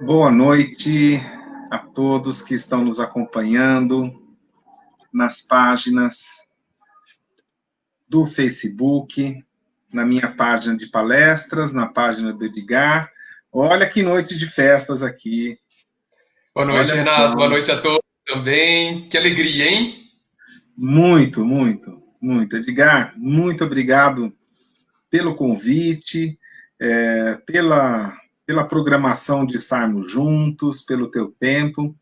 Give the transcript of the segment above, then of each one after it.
Boa noite a todos que estão nos acompanhando nas páginas do Facebook, na minha página de palestras, na página do Edgar. Olha que noite de festas aqui. Boa noite, Olha Renato. só. Boa noite a todos também. Que alegria, hein? Muito, muito, muito. Edgar, muito obrigado pelo convite, pela programação de estarmos juntos, pelo teu tempo.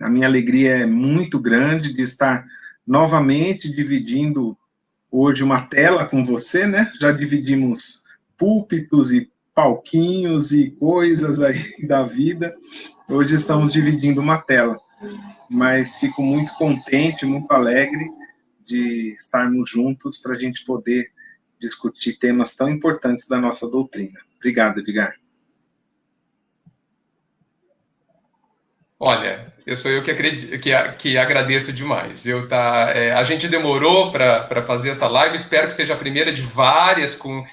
A minha alegria é muito grande de estar novamente dividindo hoje uma tela com você, né? Já dividimos púlpitos e palquinhos e coisas aí da vida. Hoje estamos dividindo uma tela, mas fico muito contente, muito alegre de estarmos juntos para a gente poder discutir temas tão importantes da nossa doutrina. Obrigado, Edgar. Olha, sou eu que acredito, que agradeço demais. A gente demorou para fazer essa live, espero que seja a primeira de várias com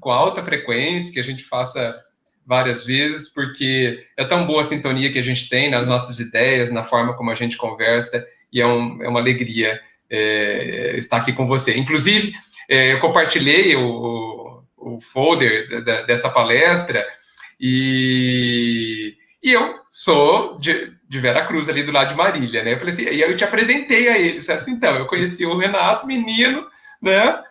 alta frequência, que a gente faça várias vezes, porque é tão boa a sintonia que a gente tem nas nossas ideias, na forma como a gente conversa, e é uma alegria estar aqui com você. Inclusive, eu compartilhei o folder dessa palestra, e eu sou de Vera Cruz, ali do lado de Marília, né? Eu falei assim, e aí eu te apresentei a ele, sabe assim, então, eu conheci o Renato, menino, né?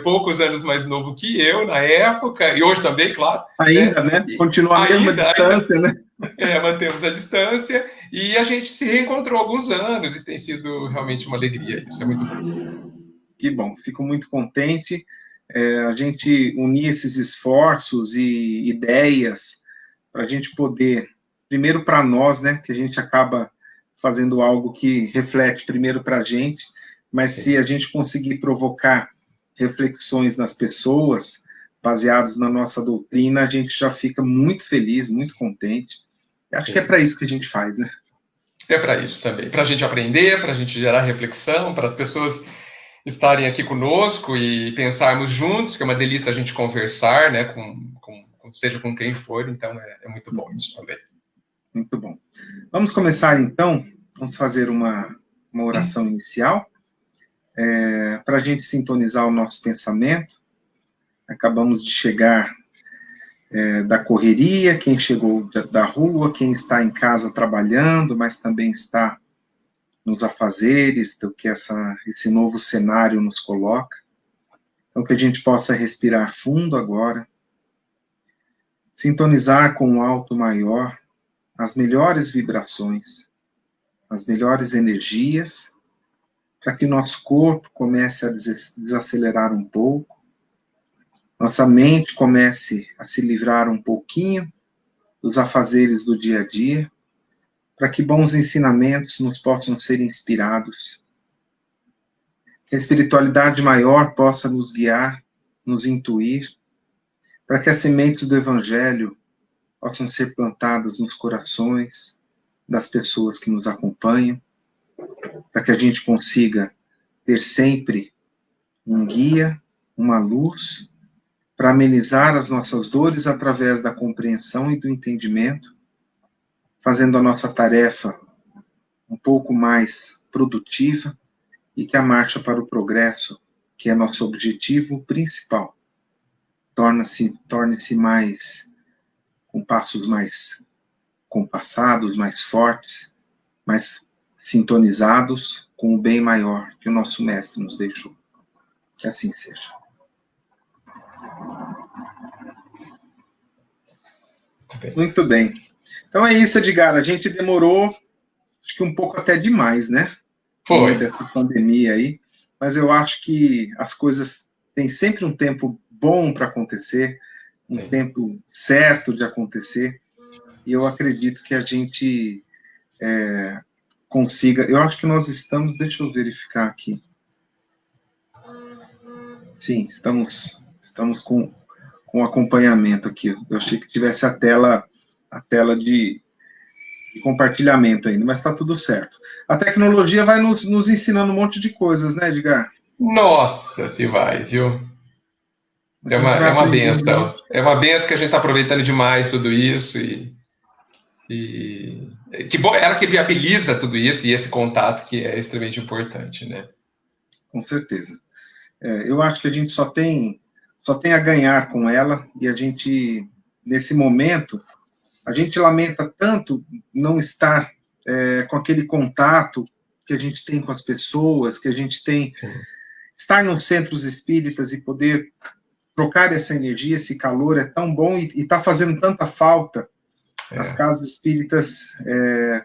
Poucos anos mais novo que eu na época, e hoje também, claro. Ainda, né? Continua a mesma distância, né? Mantemos a distância, e a gente se reencontrou há alguns anos, e tem sido realmente uma alegria, isso é muito bom. Que bom, fico muito contente. A gente unir esses esforços e ideias para a gente poder, primeiro para nós, né, que a gente acaba fazendo algo que reflete primeiro para a gente, mas se a gente conseguir provocar reflexões nas pessoas, baseados na nossa doutrina, a gente já fica muito feliz, muito contente. Acho que é para isso que a gente faz, né? É para isso também, para a gente aprender, para a gente gerar reflexão, para as pessoas estarem aqui conosco e pensarmos juntos, que é uma delícia a gente conversar, né, seja com quem for, então é muito bom isso também. Muito bom. Vamos começar então, vamos fazer uma oração inicial, para a gente sintonizar o nosso pensamento. Acabamos de chegar da correria, quem chegou da rua, quem está em casa trabalhando, mas também está nos afazeres do que esse novo cenário nos coloca. Então, que a gente possa respirar fundo agora, sintonizar com o alto maior, as melhores vibrações, as melhores energias, para que nosso corpo comece a desacelerar um pouco, nossa mente comece a se livrar um pouquinho dos afazeres do dia a dia, para que bons ensinamentos nos possam ser inspirados, que a espiritualidade maior possa nos guiar, nos intuir, para que as sementes do Evangelho possam ser plantadas nos corações das pessoas que nos acompanham, para que a gente consiga ter sempre um guia, uma luz, para amenizar as nossas dores através da compreensão e do entendimento, fazendo a nossa tarefa um pouco mais produtiva e que a marcha para o progresso, que é nosso objetivo principal, torne-se mais, com passos mais compassados, mais fortes, mais sintonizados com o bem maior que o nosso mestre nos deixou. Que assim seja. Muito bem. Então é isso, Edgar. A gente demorou, acho que um pouco até demais, né? Foi. No meio dessa pandemia aí. Mas eu acho que as coisas têm sempre um tempo bom para acontecer, um tempo certo de acontecer. E eu acredito que a gente consiga. Eu acho que nós estamos. Deixa eu verificar aqui. Sim, estamos com acompanhamento aqui. Eu achei que tivesse a tela de compartilhamento ainda, mas está tudo certo. A tecnologia vai nos ensinando um monte de coisas, né, Edgar? Nossa, se vai, viu? É uma benção. É uma benção que a gente está aproveitando demais tudo isso. E que bom, ela que viabiliza tudo isso e esse contato que é extremamente importante, né? Com certeza. Eu acho que a gente só tem a ganhar com ela, e a gente, nesse momento, a gente lamenta tanto não estar com aquele contato que a gente tem com as pessoas, que a gente tem, Sim. estar nos centros espíritas e poder trocar essa energia, esse calor é tão bom e está fazendo tanta falta. As casas espíritas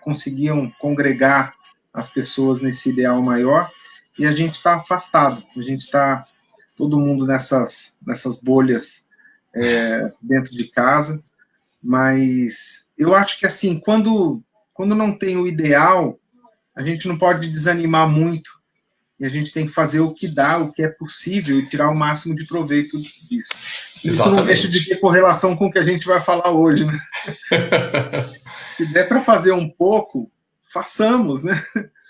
conseguiam congregar as pessoas nesse ideal maior, e a gente está afastado, a gente está todo mundo nessas bolhas dentro de casa, mas eu acho que assim, quando não tem o ideal, a gente não pode desanimar muito, e a gente tem que fazer o que dá, o que é possível, e tirar o máximo de proveito disso. Isso não deixa de Exatamente. ter correlação com o que a gente vai falar hoje, né? Se der para fazer um pouco, façamos, né?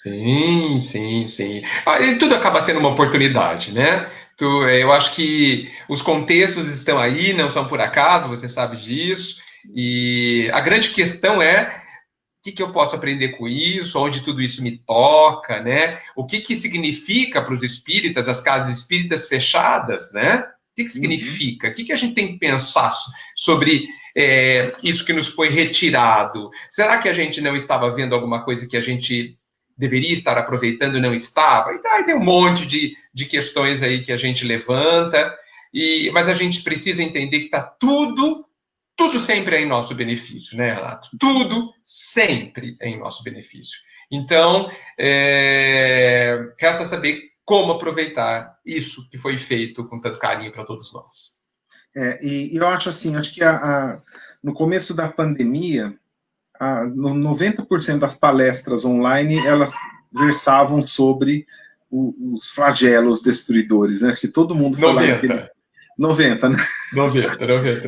Sim, sim, sim. E tudo acaba sendo uma oportunidade, né? Eu acho que os contextos estão aí, não são por acaso, você sabe disso. E a grande questão é o que eu posso aprender com isso, onde tudo isso me toca, né? O que significa para os espíritas, as casas espíritas fechadas, né? O que significa? O que a gente tem que pensar sobre isso que nos foi retirado? Será que a gente não estava vendo alguma coisa que a gente deveria estar aproveitando e não estava? Então, aí tem um monte de questões aí que a gente levanta, mas a gente precisa entender que está tudo sempre é em nosso benefício, né, Renato? Tudo sempre é em nosso benefício. Então, resta saber como aproveitar isso que foi feito com tanto carinho para todos nós. E eu acho assim, acho que no começo da pandemia, 90% das palestras online, elas versavam sobre os flagelos destruidores, né? Acho que todo mundo foi lá naqueles 90, né? 90,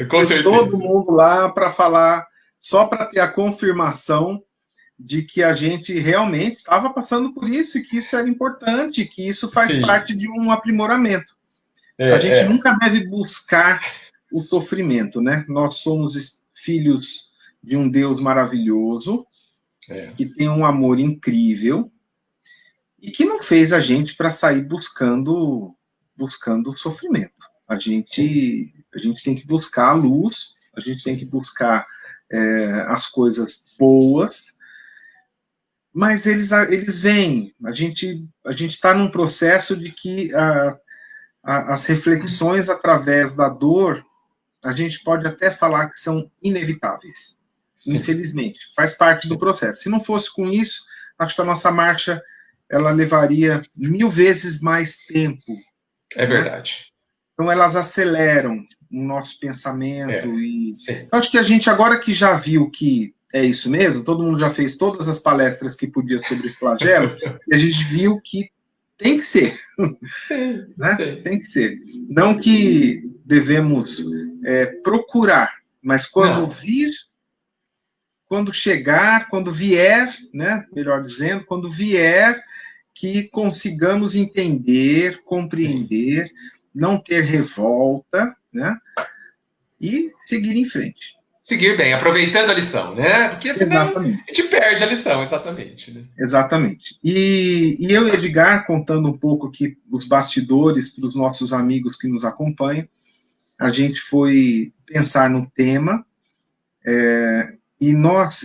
com Foi todo certeza. mundo lá para falar, só para ter a confirmação de que a gente realmente estava passando por isso, e que isso era importante, que isso faz Sim. parte de um aprimoramento. A gente nunca deve buscar o sofrimento, né? Nós somos filhos de um Deus maravilhoso, que tem um amor incrível, e que não fez a gente para sair buscando sofrimento. A gente tem que buscar a luz, a gente tem que buscar as coisas boas, mas eles vêm. A gente está num processo de que as reflexões através da dor, a gente pode até falar que são inevitáveis. Sim. Infelizmente, faz parte do processo. Se não fosse com isso, acho que a nossa marcha ela levaria 1000 vezes mais tempo. É verdade. Então, elas aceleram o nosso pensamento. Eu acho que a gente, agora que já viu que é isso mesmo, todo mundo já fez todas as palestras que podia sobre flagelo, e a gente viu que tem que ser. Sim, né? Sim. Tem que ser. Não que devemos procurar, mas quando vir, quando chegar, quando vier, né? Melhor dizendo, quando vier, que consigamos entender, compreender, não ter revolta, né? E seguir em frente. Seguir bem, aproveitando a lição, né? Porque senão a gente perde a lição, exatamente. Né? Exatamente. E eu e Edgar, contando um pouco aqui os bastidores para os nossos amigos que nos acompanham, a gente foi pensar no tema, e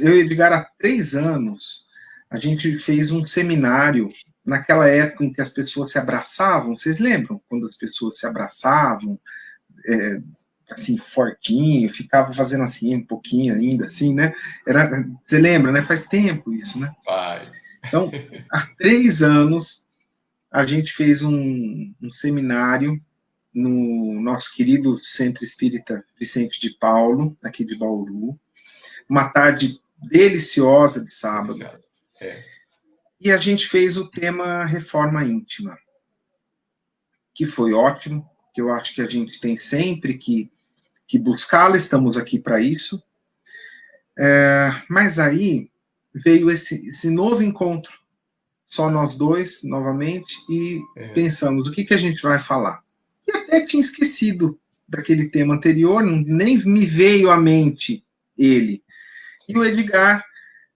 eu e Edgar, há 3 anos, a gente fez um seminário naquela época em que as pessoas se abraçavam. Vocês lembram quando as pessoas se abraçavam, assim, fortinho, ficava fazendo assim, um pouquinho ainda, assim, né? Você lembra, né? Faz tempo isso, né? Faz. Então, há 3 anos, a gente fez um seminário no nosso querido Centro Espírita Vicente de Paulo, aqui de Bauru, uma tarde deliciosa de sábado, e a gente fez o tema Reforma Íntima, que foi ótimo, que eu acho que a gente tem sempre que buscá-la, estamos aqui para isso, mas aí veio esse novo encontro, só nós dois, novamente, e pensamos, o que a gente vai falar? E até tinha esquecido daquele tema anterior, nem me veio à mente ele. E o Edgar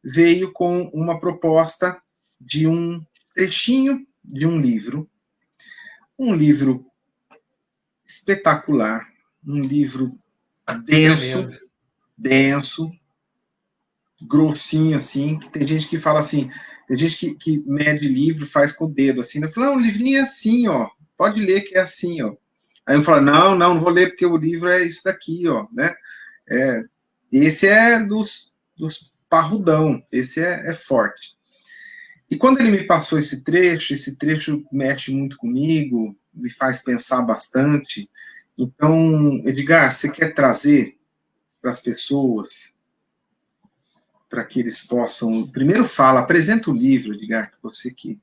veio com uma proposta de um trechinho de um livro espetacular, um livro denso, Tremendo. denso, grossinho, assim, que tem gente que fala assim, tem gente que mede livro, faz com o dedo, assim, eu falo, não, o livrinho é assim, ó, pode ler que é assim, ó. Aí eu falo, não vou ler porque o livro é isso daqui, ó, né? Esse é dos parrudão, esse é forte. E quando ele me passou esse trecho mexe muito comigo, me faz pensar bastante. Então, Edgar, você quer trazer para as pessoas, para que eles possam... Primeiro fala, apresenta o livro, Edgar, que você que...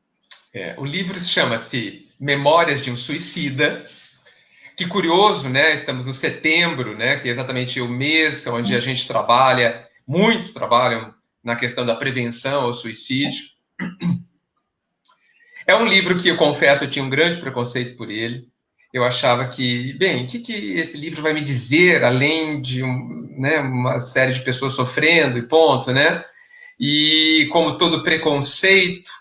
O livro chama-se Memórias de um Suicida. Que curioso, né? Estamos no setembro, né? Que é exatamente o mês onde a gente trabalha, muitos trabalham na questão da prevenção ao suicídio. É um livro que eu confesso eu tinha um grande preconceito por ele. Eu achava que, bem, o que esse livro vai me dizer além de uma série de pessoas sofrendo e ponto, né? E como todo preconceito,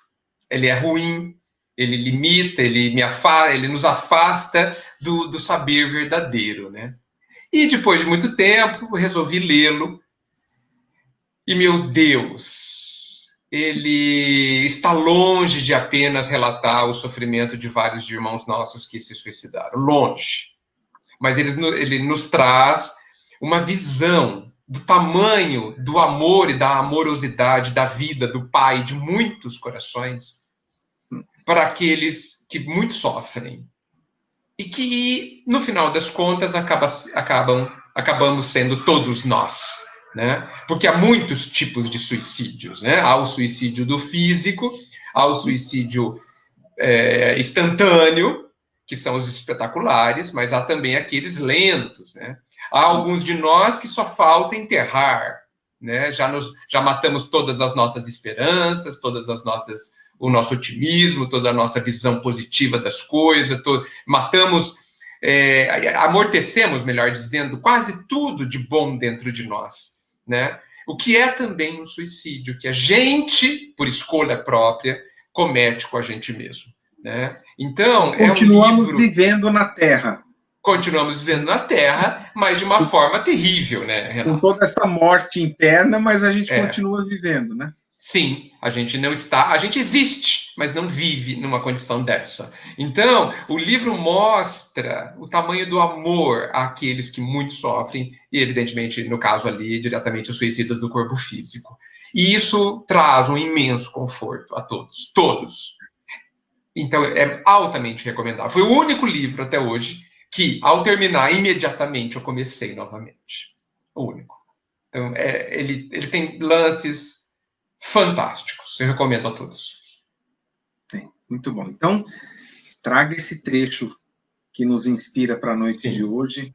ele é ruim, ele limita, ele nos afasta do saber verdadeiro, né? E depois de muito tempo, resolvi lê-lo. E, meu Deus, ele está longe de apenas relatar o sofrimento de vários irmãos nossos que se suicidaram. Longe. Mas ele nos traz uma visão do tamanho do amor e da amorosidade da vida do Pai de muitos corações para aqueles que muito sofrem. E que, no final das contas, acabamos sendo todos nós. Né? Porque há muitos tipos de suicídios. Né? Há o suicídio do físico, há o suicídio instantâneo, que são os espetaculares, mas há também aqueles lentos. Né? Há alguns de nós que só falta enterrar. Né? Já matamos todas as nossas esperanças, o nosso otimismo, toda a nossa visão positiva das coisas, matamos, amortecemos, melhor dizendo, quase tudo de bom dentro de nós, né? O que é também um suicídio, que a gente, por escolha própria, comete com a gente mesmo, né? Então, é um livro... vivendo na Terra. Continuamos vivendo na Terra, mas de uma forma terrível, né, Renato? Com toda essa morte interna, mas a gente continua vivendo, né? Sim, a gente existe, mas não vive numa condição dessa. Então, o livro mostra o tamanho do amor àqueles que muito sofrem, e evidentemente, no caso ali, diretamente os suicidas do corpo físico. E isso traz um imenso conforto a todos, todos. Então, é altamente recomendável. Foi o único livro até hoje que, ao terminar, imediatamente eu comecei novamente. O único. Então, ele tem lances fantásticos. Eu recomendo a todos. Muito bom. Então, traga esse trecho que nos inspira para a noite de hoje.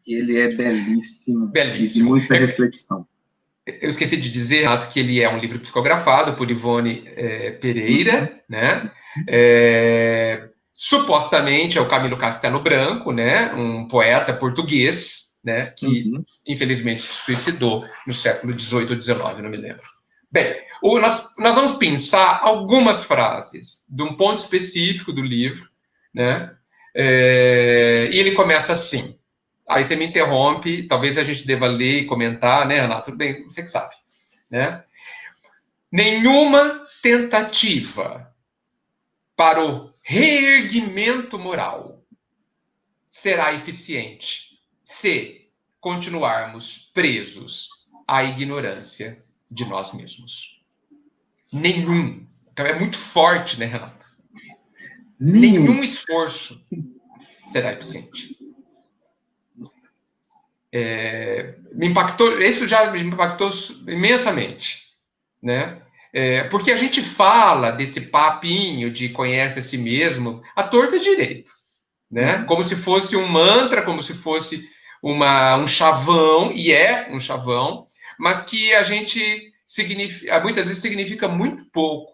Ele é belíssimo. Belíssimo. E muita reflexão. Eu esqueci de dizer, Renato, que ele é um livro psicografado por Ivone Pereira, né? Supostamente é o Camilo Castelo Branco, né? Um poeta português, né? Que infelizmente se suicidou no século XVIII ou XIX, não me lembro. Bem, nós vamos pensar algumas frases de um ponto específico do livro, né? E ele começa assim. Aí você me interrompe, talvez a gente deva ler e comentar, né, Renato? Tudo bem, você que sabe. Né? Nenhuma tentativa para o reerguimento moral será eficiente se continuarmos presos à ignorância de nós mesmos. Nenhum. Então é muito forte, né, Renato? Nenhum esforço será eficiente. Isso já me impactou imensamente, né? Porque a gente fala desse papinho de conhece a si mesmo à torta e direito, né? Como se fosse um mantra, como se fosse um chavão, e é um chavão, mas que a gente muitas vezes significa muito pouco.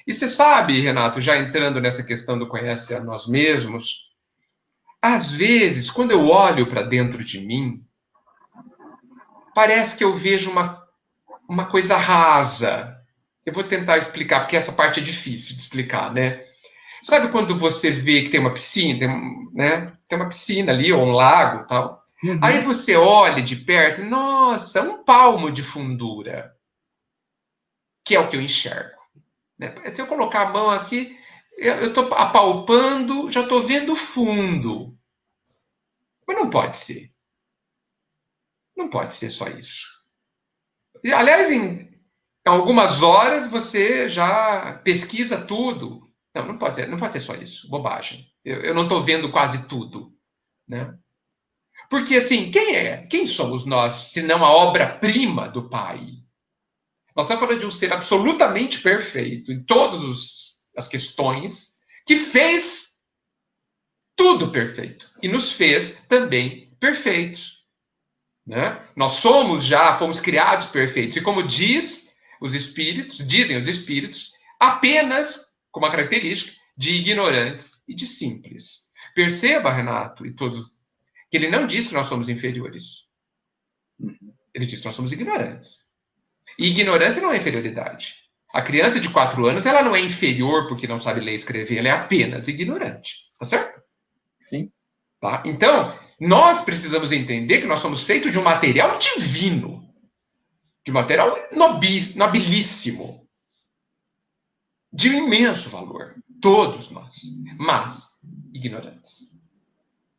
E você sabe, Renato, já entrando nessa questão do conhece a nós mesmos, às vezes, quando eu olho para dentro de mim, parece que eu vejo uma uma coisa rasa. Eu vou tentar explicar, porque essa parte é difícil de explicar, né? Sabe quando você vê que tem uma piscina, né? Tem uma piscina ali, ou um lago, tal. Aí Uhum. você olha de perto, nossa, um palmo de fundura, que é o que eu enxergo, né? Se eu colocar a mão aqui, eu estou apalpando, já estou vendo o fundo. Mas não pode ser. Não pode ser só isso. E, aliás, em algumas horas você já pesquisa tudo. Não, não pode ser só isso. Bobagem. Eu não estou vendo quase tudo, né? Porque, assim, quem somos nós, se não a obra-prima do Pai? Nós estamos falando de um ser absolutamente perfeito em todas as questões, que fez tudo perfeito e nos fez também perfeitos, né? Nós fomos criados perfeitos. E como dizem os espíritos, apenas com uma característica de ignorantes e de simples. Perceba, Renato, e todos, que ele não diz que nós somos inferiores. Ele diz que nós somos ignorantes. E ignorância não é inferioridade. A criança de 4 anos, ela não é inferior porque não sabe ler e escrever, ela é apenas ignorante. Tá certo? Sim. Tá? Então, nós precisamos entender que nós somos feitos de um material divino, de um material nobilíssimo, de um imenso valor. Todos nós, mas ignorantes.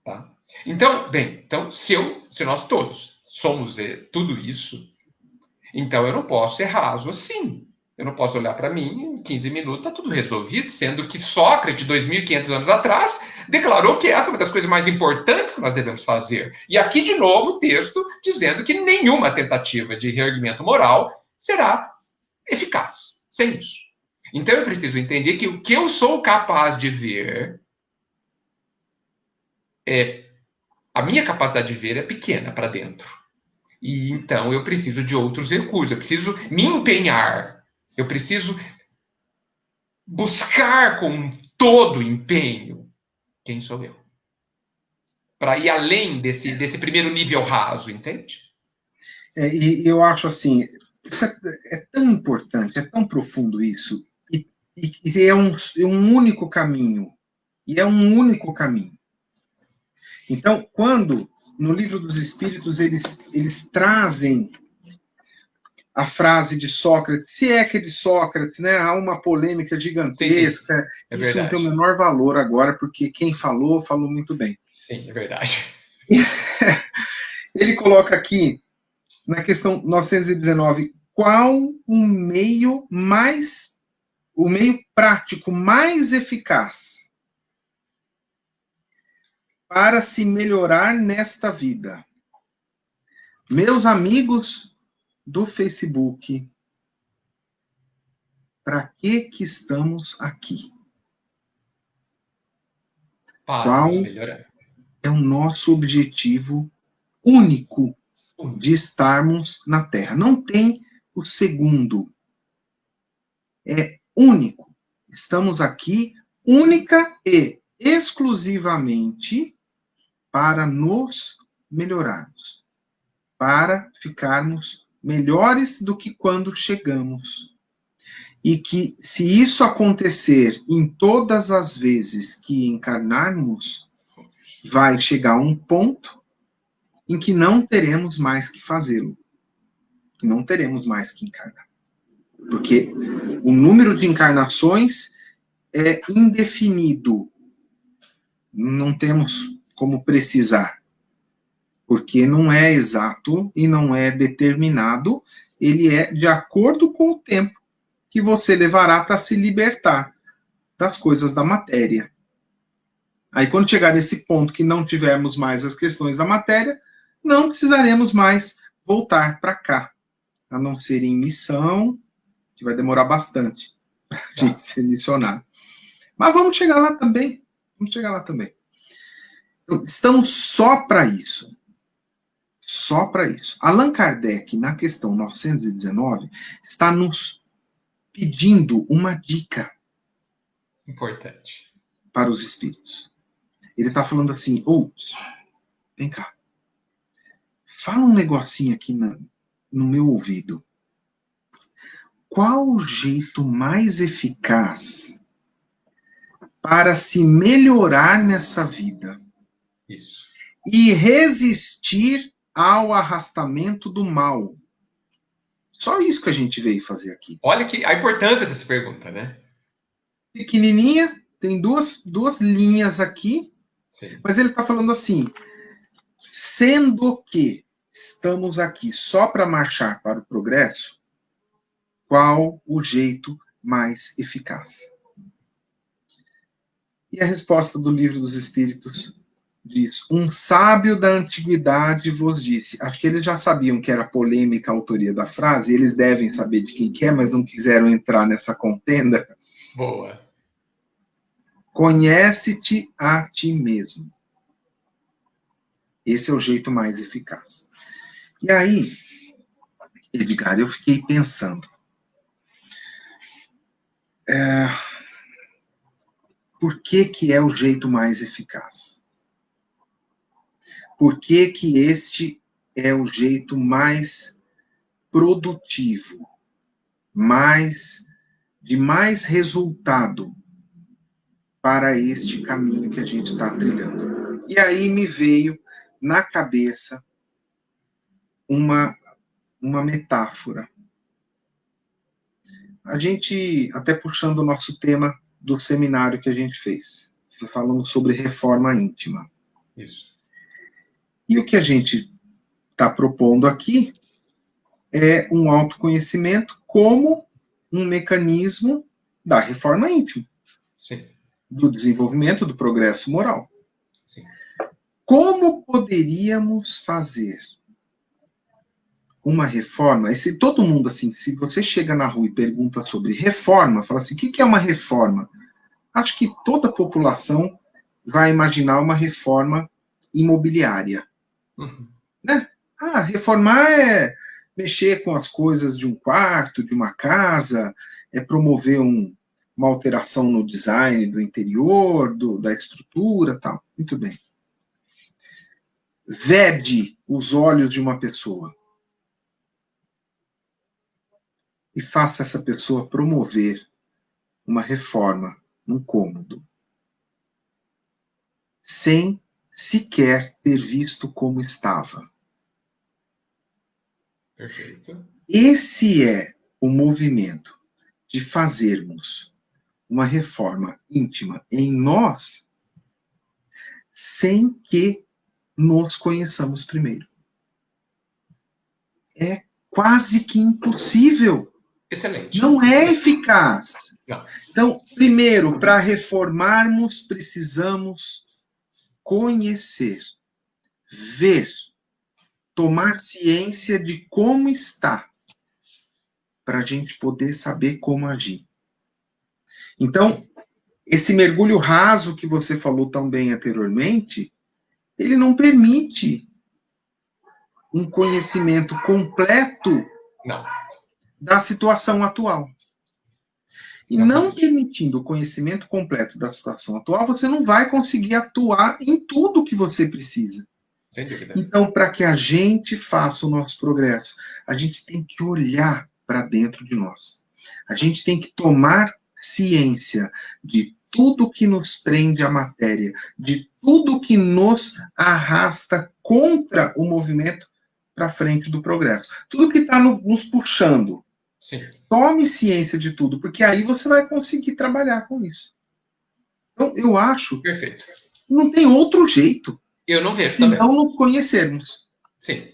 Tá? Então, bem, se nós todos somos tudo isso, então eu não posso ser raso assim. Eu não posso olhar para mim em 15 minutos, está tudo resolvido, sendo que Sócrates, 2.500 anos atrás, declarou que essa é uma das coisas mais importantes que nós devemos fazer. E aqui, de novo, o texto dizendo que nenhuma tentativa de reerguimento moral será eficaz sem isso. Então eu preciso entender que o que eu sou capaz de ver a minha capacidade de ver é pequena para dentro. E então eu preciso de outros recursos, eu preciso me empenhar, eu preciso buscar com todo empenho quem sou eu. Para ir além desse primeiro nível raso, entende? E eu acho assim, isso é tão importante, é tão profundo isso, e é um único caminho. E é um único caminho. Então, quando no Livro dos Espíritos eles trazem a frase de Sócrates, se é que é de Sócrates, né? Há uma polêmica gigantesca. Sim, é isso não tem o verdade. menor valor agora, porque quem falou muito bem. Sim, é verdade. Ele coloca aqui, na questão 919, qual o meio prático mais eficaz para se melhorar nesta vida? Meus amigos do Facebook, para que estamos aqui? Para Qual nos melhorar. é o nosso objetivo único de estarmos na Terra? Não tem o segundo. É único. Estamos aqui única e exclusivamente para nos melhorarmos, para ficarmos melhores do que quando chegamos. E que, se isso acontecer em todas as vezes que encarnarmos, vai chegar um ponto em que não teremos mais que fazê-lo. Não teremos mais que encarnar. Porque o número de encarnações é indefinido. Não temos como precisar. Porque não é exato e não é determinado, ele é de acordo com o tempo que você levará para se libertar das coisas da matéria. Aí, quando chegar nesse ponto que não tivermos mais as questões da matéria, não precisaremos mais voltar para cá, a não ser em missão, que vai demorar bastante de ser missionário. Mas vamos chegar lá também. Vamos chegar lá também. Então, estamos só para isso. Só para isso. Allan Kardec, na questão 919, está nos pedindo uma dica. Importante. Para os espíritos. Ele está falando assim, vem cá. Fala um negocinho aqui no meu ouvido. qual o jeito mais eficaz para se melhorar nessa vida? Isso. E resistir ao arrastamento do mal. Só isso que a gente veio fazer aqui. Olha que a importância dessa pergunta, né? Pequenininha, tem duas linhas aqui, Sim. mas ele está falando assim, sendo que estamos aqui só para marchar para o progresso, qual o jeito mais eficaz? E a resposta do Livro dos Espíritos diz, um sábio da antiguidade vos disse. Acho que eles já sabiam que era polêmica a autoria da frase, eles devem saber de quem que é, mas não quiseram entrar nessa contenda. Boa. Conhece-te a ti mesmo. Esse é o jeito mais eficaz. E aí, Edgar, eu fiquei pensando, por que é o jeito mais eficaz? Por que este é o jeito mais produtivo, de mais resultado para este caminho que a gente está trilhando? E aí me veio na cabeça uma metáfora. A gente, até puxando o nosso tema do seminário que a gente fez, falando sobre reforma íntima. Isso. E o que a gente está propondo aqui é um autoconhecimento como um mecanismo da reforma íntima. Sim. Do desenvolvimento do progresso moral. Sim. Como poderíamos fazer uma reforma? Se todo mundo, assim, se você chega na rua e pergunta sobre reforma, fala assim, o que é uma reforma? Acho que toda a população vai imaginar uma reforma imobiliária. Uhum. Né? Reformar é mexer com as coisas de um quarto, de uma casa, é promover uma alteração no design do interior, da estrutura, tal. Muito bem. Vede os olhos de uma pessoa e faça essa pessoa promover uma reforma num cômodo, sem sequer ter visto como estava. Perfeito. Esse é o movimento de fazermos uma reforma íntima em nós, sem que nos conheçamos primeiro. É quase que impossível. Excelente. Não é eficaz. Não. Então, primeiro, para reformarmos, precisamos conhecer, ver, tomar ciência de como está, para a gente poder saber como agir. Então, esse mergulho raso que você falou tão bem anteriormente, ele não permite um conhecimento completo da situação atual. E não permitindo o conhecimento completo da situação atual, você não vai conseguir atuar em tudo que você precisa. Sem dúvida. Então, para que a gente faça o nosso progresso, a gente tem que olhar para dentro de nós. A gente tem que tomar ciência de tudo que nos prende à matéria, de tudo que nos arrasta contra o movimento para frente do progresso. Tudo que está nos puxando. Sim. Tome ciência de tudo, porque aí você vai conseguir trabalhar com isso. Então, eu acho Perfeito. que não tem outro jeito. Eu não vejo se também. não nos conhecermos. Sim.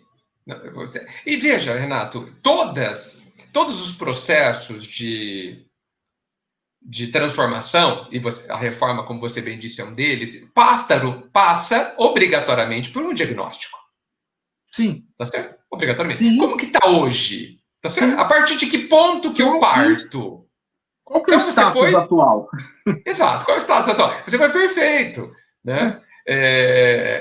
E veja, Renato, todos os processos de transformação, e a reforma, como você bem disse, é um deles, passa obrigatoriamente por um diagnóstico. Sim. Tá certo? Obrigatoriamente. Sim. Como que está hoje? Tá certo? Sim. A partir de que ponto que eu parto? Qual que é o status atual? Exato, qual é o status atual? Você foi perfeito, né?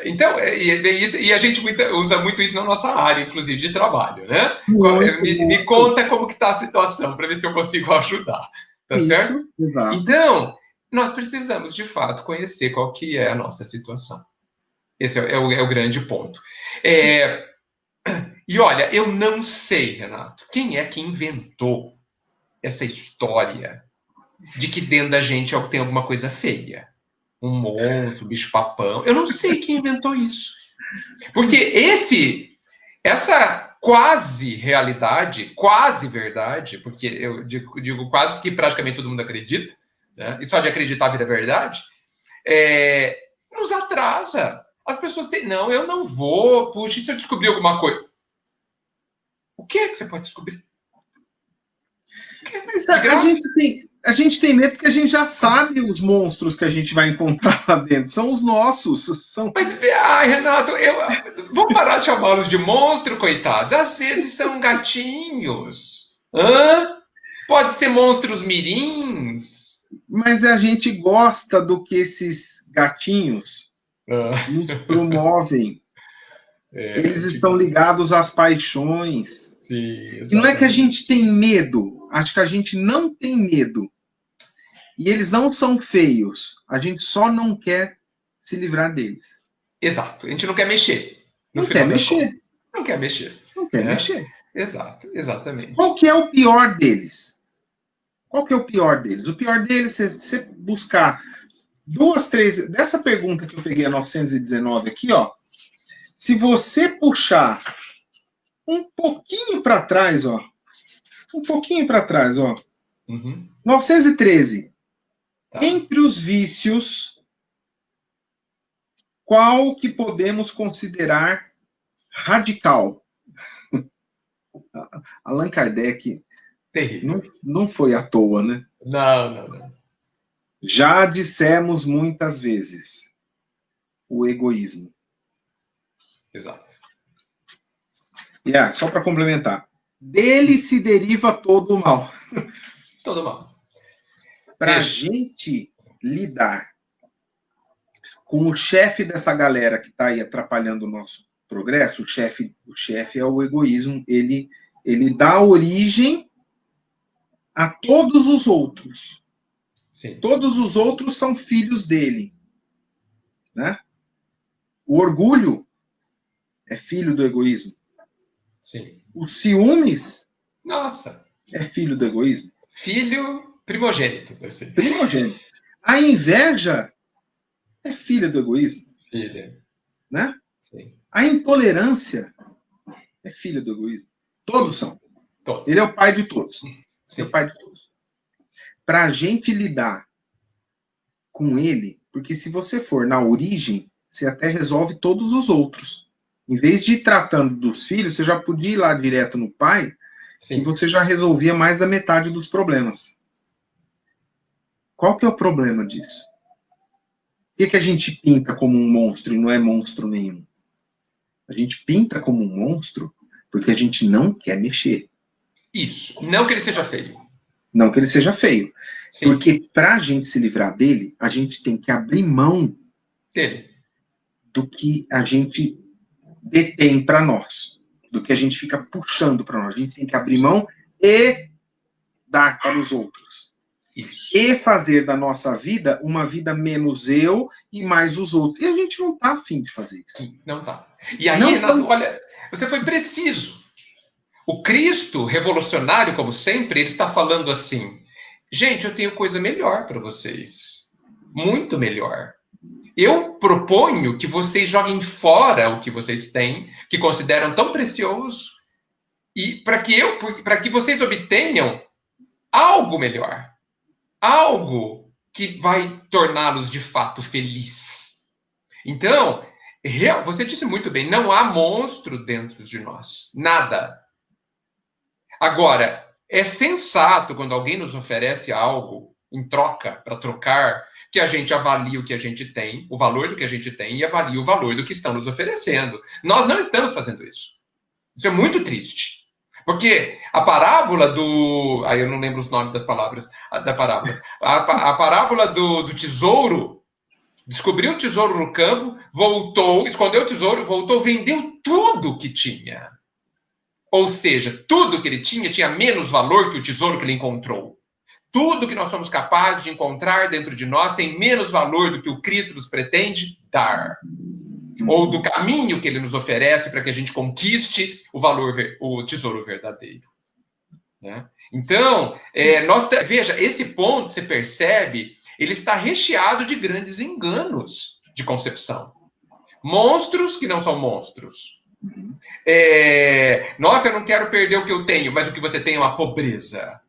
Então, e a gente usa muito isso na nossa área, inclusive, de trabalho, né? Me conta como que está a situação, para ver se eu consigo ajudar, tá isso, certo? Exato. Então, nós precisamos, de fato, conhecer qual que é a nossa situação. Esse é o grande ponto. E olha, eu não sei, Renato, quem é que inventou essa história de que dentro da gente tem alguma coisa feia. Um monstro, um bicho-papão. Eu não sei quem inventou isso. Porque essa quase realidade, quase verdade, porque eu digo quase porque praticamente todo mundo acredita, né? E só de acreditar vira verdade, nos atrasa. As pessoas têm, não, eu não vou, puxa, e se eu descobrir alguma coisa? O que é que você pode descobrir? Mas a gente tem medo porque a gente já sabe os monstros que a gente vai encontrar lá dentro. São os nossos. Mas, Renato, vamos parar de chamá-los de monstro, coitados. Às vezes são gatinhos. Pode ser monstros mirins. Mas a gente gosta do que esses gatinhos nos promovem. Eles estão ligados às paixões. Sim, e não é que a gente tem medo, acho que a gente não tem medo. E eles não são feios, a gente só não quer se livrar deles. Exato, a gente não quer mexer. Não quer mexer. Não quer mexer. Não quer mexer. Exato, exatamente. Qual que é o pior deles? Qual que é o pior deles? O pior deles é você buscar 2, 3... Dessa pergunta que eu peguei a 919 aqui, ó. Se você puxar um pouquinho para trás, ó. Um pouquinho para trás, ó. 913. Tá. Entre os vícios, qual que podemos considerar radical? Allan Kardec não foi à toa, né? Não. Já dissemos muitas vezes o egoísmo. Exato. E só para complementar, dele se deriva todo o mal. Todo mal. Para a gente lidar com o chefe dessa galera que está aí atrapalhando o nosso progresso, o chefe é o egoísmo, ele dá origem a todos os outros. Sim. Todos os outros são filhos dele. Né? O orgulho é filho do egoísmo. Sim. Os ciúmes é filho do egoísmo. Filho primogênito. Primogênito. A inveja é filha do egoísmo. Filha. Né? Sim. A intolerância é filha do egoísmo. Todos são. Todos. Ele é o pai de todos. Sim. É o pai de todos. Para a gente lidar com ele, porque se você for na origem, você até resolve todos os outros. Em vez de ir tratando dos filhos, você já podia ir lá direto no pai, e você já resolvia mais da metade dos problemas. Qual que é o problema disso? Por que a gente pinta como um monstro e não é monstro nenhum? A gente pinta como um monstro porque a gente não quer mexer. Isso. Não que ele seja feio. Não que ele seja feio. Sim. Porque para a gente se livrar dele, a gente tem que abrir mão dele. Do que a gente detém para nós. Do que a gente fica puxando para nós. A gente tem que abrir mão e dar para os outros. Isso. E fazer da nossa vida uma vida menos eu e mais os outros. E a gente não está afim de fazer isso. Não está. E aí, Renato, olha, você foi preciso. O Cristo, revolucionário como sempre, ele está falando assim: gente, eu tenho coisa melhor para vocês. Muito melhor. Eu proponho que vocês joguem fora o que vocês têm, que consideram tão precioso, e para que vocês obtenham algo melhor. Algo que vai torná-los de fato felizes. Então, você disse muito bem, não há monstro dentro de nós. Nada. Agora, é sensato quando alguém nos oferece algo em troca, para trocar, que a gente avalie o que a gente tem, o valor do que a gente tem, e avalie o valor do que estão nos oferecendo. Nós não estamos fazendo isso. Isso é muito triste. Porque a parábola do... Aí eu não lembro os nomes das palavras, da parábola. A parábola do tesouro, descobriu um tesouro no campo, voltou, escondeu o tesouro, voltou, vendeu tudo que tinha. Ou seja, tudo que ele tinha menos valor que o tesouro que ele encontrou. Tudo que nós somos capazes de encontrar dentro de nós tem menos valor do que o Cristo nos pretende dar. Ou do caminho que ele nos oferece para que a gente conquiste o tesouro verdadeiro. né? Então, veja, esse ponto, você percebe, ele está recheado de grandes enganos de concepção. Monstros que não são monstros. Nossa, eu não quero perder o que eu tenho, mas o que você tem é uma pobreza.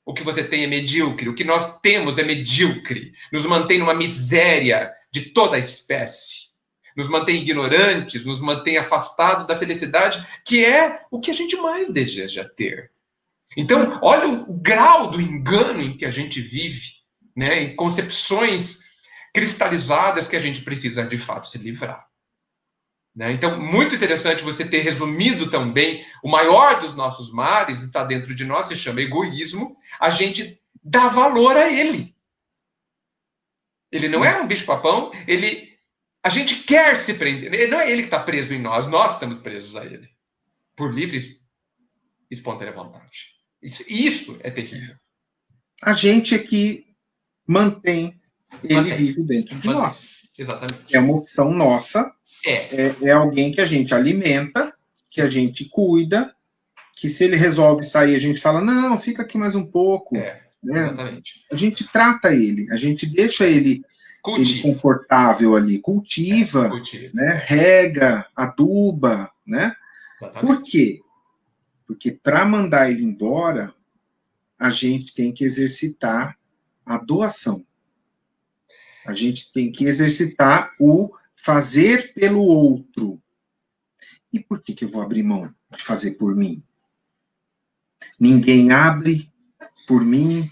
O que você tem é medíocre. O que nós temos é medíocre. Nos mantém numa miséria de toda a espécie. Nos mantém ignorantes, nos mantém afastados da felicidade, que é o que a gente mais deseja ter. Então, olha o grau do engano em que a gente vive, né? Em concepções cristalizadas que a gente precisa, de fato, se livrar. Né? Então, muito interessante você ter resumido também o maior dos nossos males, está dentro de nós, se chama egoísmo, a gente dá valor a ele. Ele não é um bicho-papão, a gente quer se prender, não é ele que está preso em nós estamos presos a ele, por livre e espontânea vontade. Isso é terrível. A gente é que mantém ele vivo dentro de nós. Exatamente. É uma opção nossa. É alguém que a gente alimenta, que a gente cuida, que se ele resolve sair, a gente fala, não, fica aqui mais um pouco. Né? Exatamente. A gente trata ele, a gente deixa ele confortável ali, cultiva, né? Rega, aduba, né? Exatamente. Por quê? Porque para mandar ele embora, a gente tem que exercitar a doação. A gente tem que exercitar o fazer pelo outro. E por que eu vou abrir mão de fazer por mim? Ninguém abre por mim,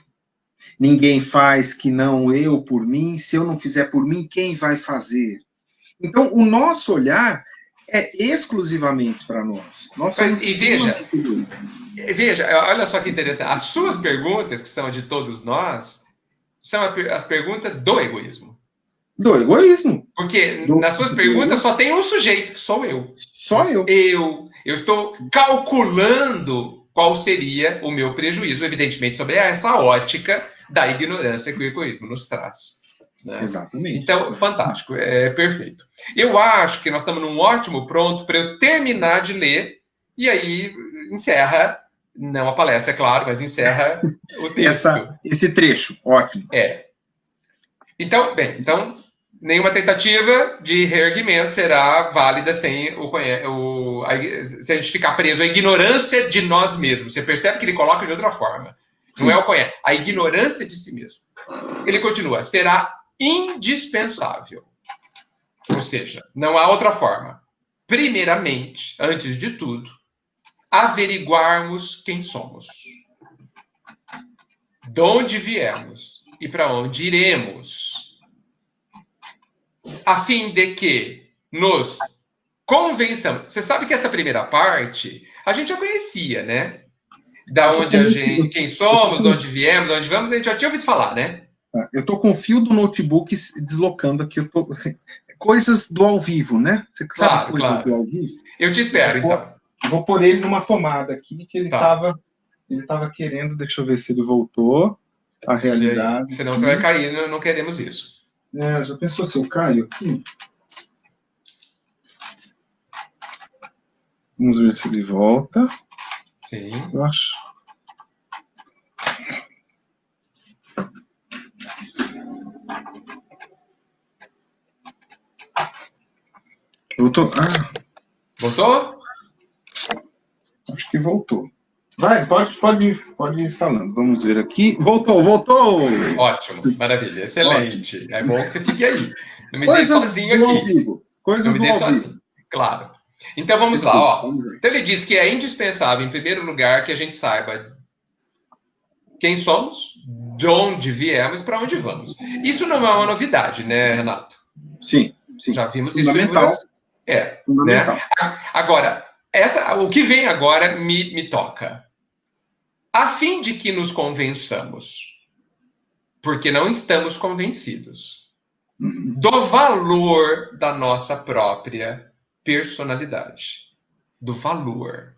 ninguém faz que não eu por mim. Se eu não fizer por mim, quem vai fazer? Então, o nosso olhar é exclusivamente para nós. Nós somos veja, olha só que interessante. As suas perguntas, que são de todos nós, são as perguntas do egoísmo. Do egoísmo. Porque nas suas perguntas só tem um sujeito, que sou eu. Só eu. Eu estou calculando qual seria o meu prejuízo, evidentemente, sobre essa ótica da ignorância que o egoísmo nos traz. Né? Exatamente. Então, fantástico, perfeito. Eu acho que nós estamos num ótimo pronto para eu terminar de ler, e aí encerra, não a palestra, é claro, mas encerra o texto. Esse trecho, ótimo. Então, nenhuma tentativa de reerguimento será válida sem se a gente ficar preso à ignorância de nós mesmos. Você percebe que ele coloca de outra forma. Não é o conhecimento, a ignorância de si mesmo. Ele continua, será indispensável. Ou seja, não há outra forma. Primeiramente, antes de tudo, averiguarmos quem somos, de onde viemos e para onde iremos, a fim de que nos convençamos. Você sabe que essa primeira parte a gente já conhecia, né? Da onde a gente, quem somos, de onde viemos, de onde vamos, a gente já tinha ouvido falar, né? Eu estou com o fio do notebook deslocando aqui. Coisas do ao vivo, né? Você sabe coisas do ao vivo? Eu te espero, então. Vou pôr ele numa tomada aqui, que ele estava querendo. Deixa eu ver se ele voltou à realidade. Senão você vai cair, não queremos isso. Já pensou se eu caio aqui? Vamos ver se ele volta. Sim. Eu acho. Voltou? Voltou? Acho que voltou. Vai, pode ir falando. Vamos ver aqui. Voltou! Ótimo, maravilha, excelente. Ótimo. É bom que você fique aí. Não me deixe sozinho aqui. Coisas do ao vivo. Claro. Então vamos lá, ó. Então ele diz que é indispensável, em primeiro lugar, que a gente saiba quem somos, de onde viemos e para onde vamos. Isso não é uma novidade, né, Renato? Sim. Já vimos fundamental. isso. Fundamental. Né? Agora, o que vem agora me toca. A fim de que nos convençamos, porque não estamos convencidos, do valor da nossa própria personalidade, do valor.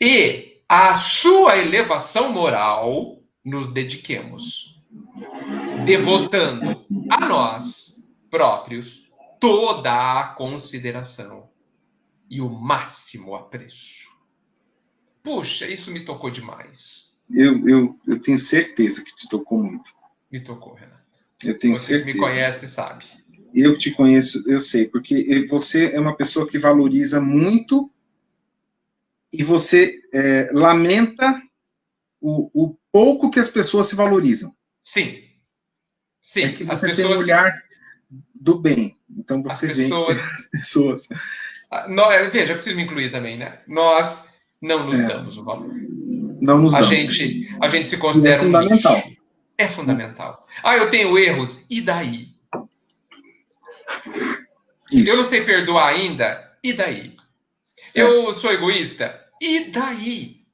E a sua elevação moral nos dediquemos, devotando a nós próprios toda a consideração e o máximo apreço. puxa, isso me tocou demais. Eu tenho certeza que te tocou muito. Me tocou, Renato. Eu tenho Você certeza. que me conhece sabe. Eu te conheço, eu sei, porque você é uma pessoa que valoriza muito e você lamenta o pouco que as pessoas se valorizam. Sim. É Sim, que as você tem um pessoas... olhar do bem. Então As você vê pessoas... as pessoas. Veja, eu preciso me incluir também, né? Nós não nos É, damos o valor. não nos A damos. gente, a gente se E é considera um fundamental. lixo. É fundamental. Ah, eu tenho erros. E daí? Eu não Isso. sei perdoar ainda. E daí? É. Eu sou egoísta. E daí?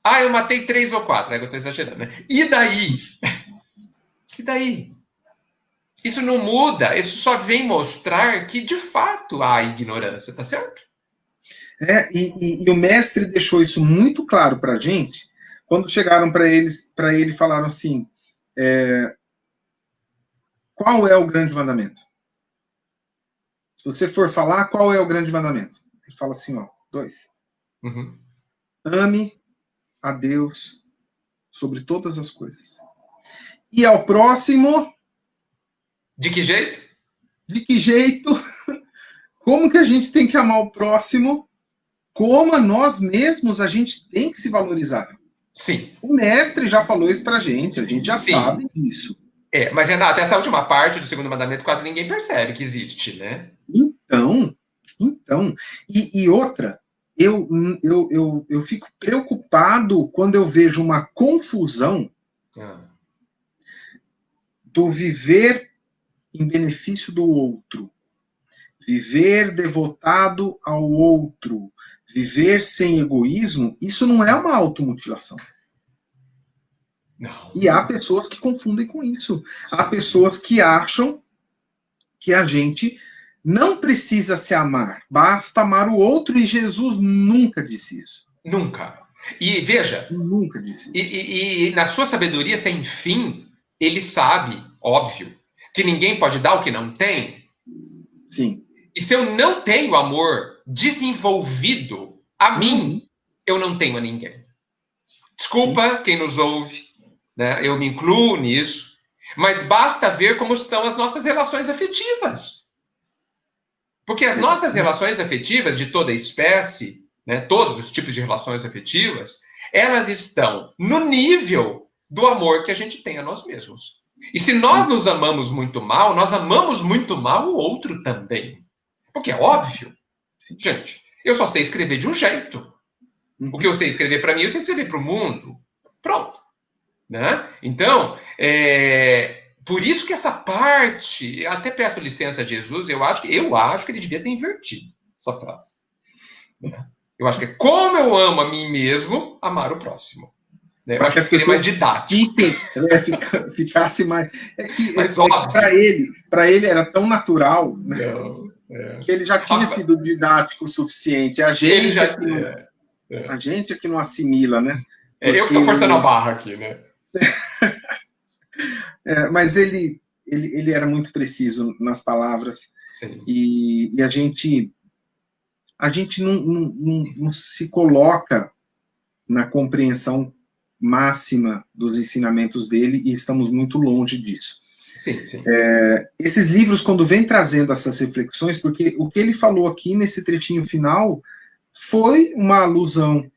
Ah, eu matei 3 ou 4. Eu estou exagerando, né? E daí? E daí? Isso não muda. Isso só vem mostrar que, de fato, há ignorância, tá certo? E o mestre deixou isso muito claro para a gente quando chegaram para ele e falaram assim: qual é o grande mandamento? Se você for falar, qual é o grande mandamento? Ele fala assim, ó, 2. Uhum. Ame a Deus sobre todas as coisas. E ao próximo, De que jeito? de que jeito? Como que a gente tem que amar o próximo? Como a nós mesmos a gente tem que se valorizar. Sim. O mestre já falou isso pra gente, a gente já Sim. sabe disso. Mas, Renato, essa última parte do segundo mandamento quase ninguém percebe que existe, né? Então, e outra, eu fico preocupado quando eu vejo uma confusão do viver em benefício do outro, viver devotado ao outro, viver sem egoísmo. Isso não é uma automutilação. Não. E há pessoas que confundem com isso. Sim. Há pessoas que acham que a gente não precisa se amar, basta amar o outro, e Jesus nunca disse isso. Nunca. E veja, Nunca disse isso. E na sua sabedoria sem fim, ele sabe, óbvio, que ninguém pode dar o que não tem. Sim. E se eu não tenho amor desenvolvido a mim, eu não tenho a ninguém. Desculpa Sim. Quem nos ouve, né? Eu me incluo nisso, mas basta ver como estão as nossas relações afetivas. Porque as nossas relações afetivas de toda espécie, né, todos os tipos de relações afetivas, elas estão no nível do amor que a gente tem a nós mesmos. E se nós nos amamos muito mal, nós amamos muito mal o outro também. Porque é óbvio. Gente, eu só sei escrever de um jeito. O que eu sei escrever para mim, eu sei escrever para o mundo. Pronto. Né? Então, por isso que essa parte, eu até peço licença a Jesus, eu acho que ele devia ter invertido essa frase. Eu acho que é como eu amo a mim mesmo, amar o próximo. Eu acho que seria mais didático. Ficasse mais. Para ele era tão natural, né? Que ele já tinha sido didático o suficiente. A gente é que não assimila, né? Porque... eu que estou forçando a barra aqui, né? Mas ele era muito preciso nas palavras. Sim. E a gente não se coloca na compreensão máxima dos ensinamentos dele, e estamos muito longe disso. Sim, sim. Esses livros, quando vem trazendo essas reflexões, porque o que ele falou aqui nesse trechinho final foi uma alusão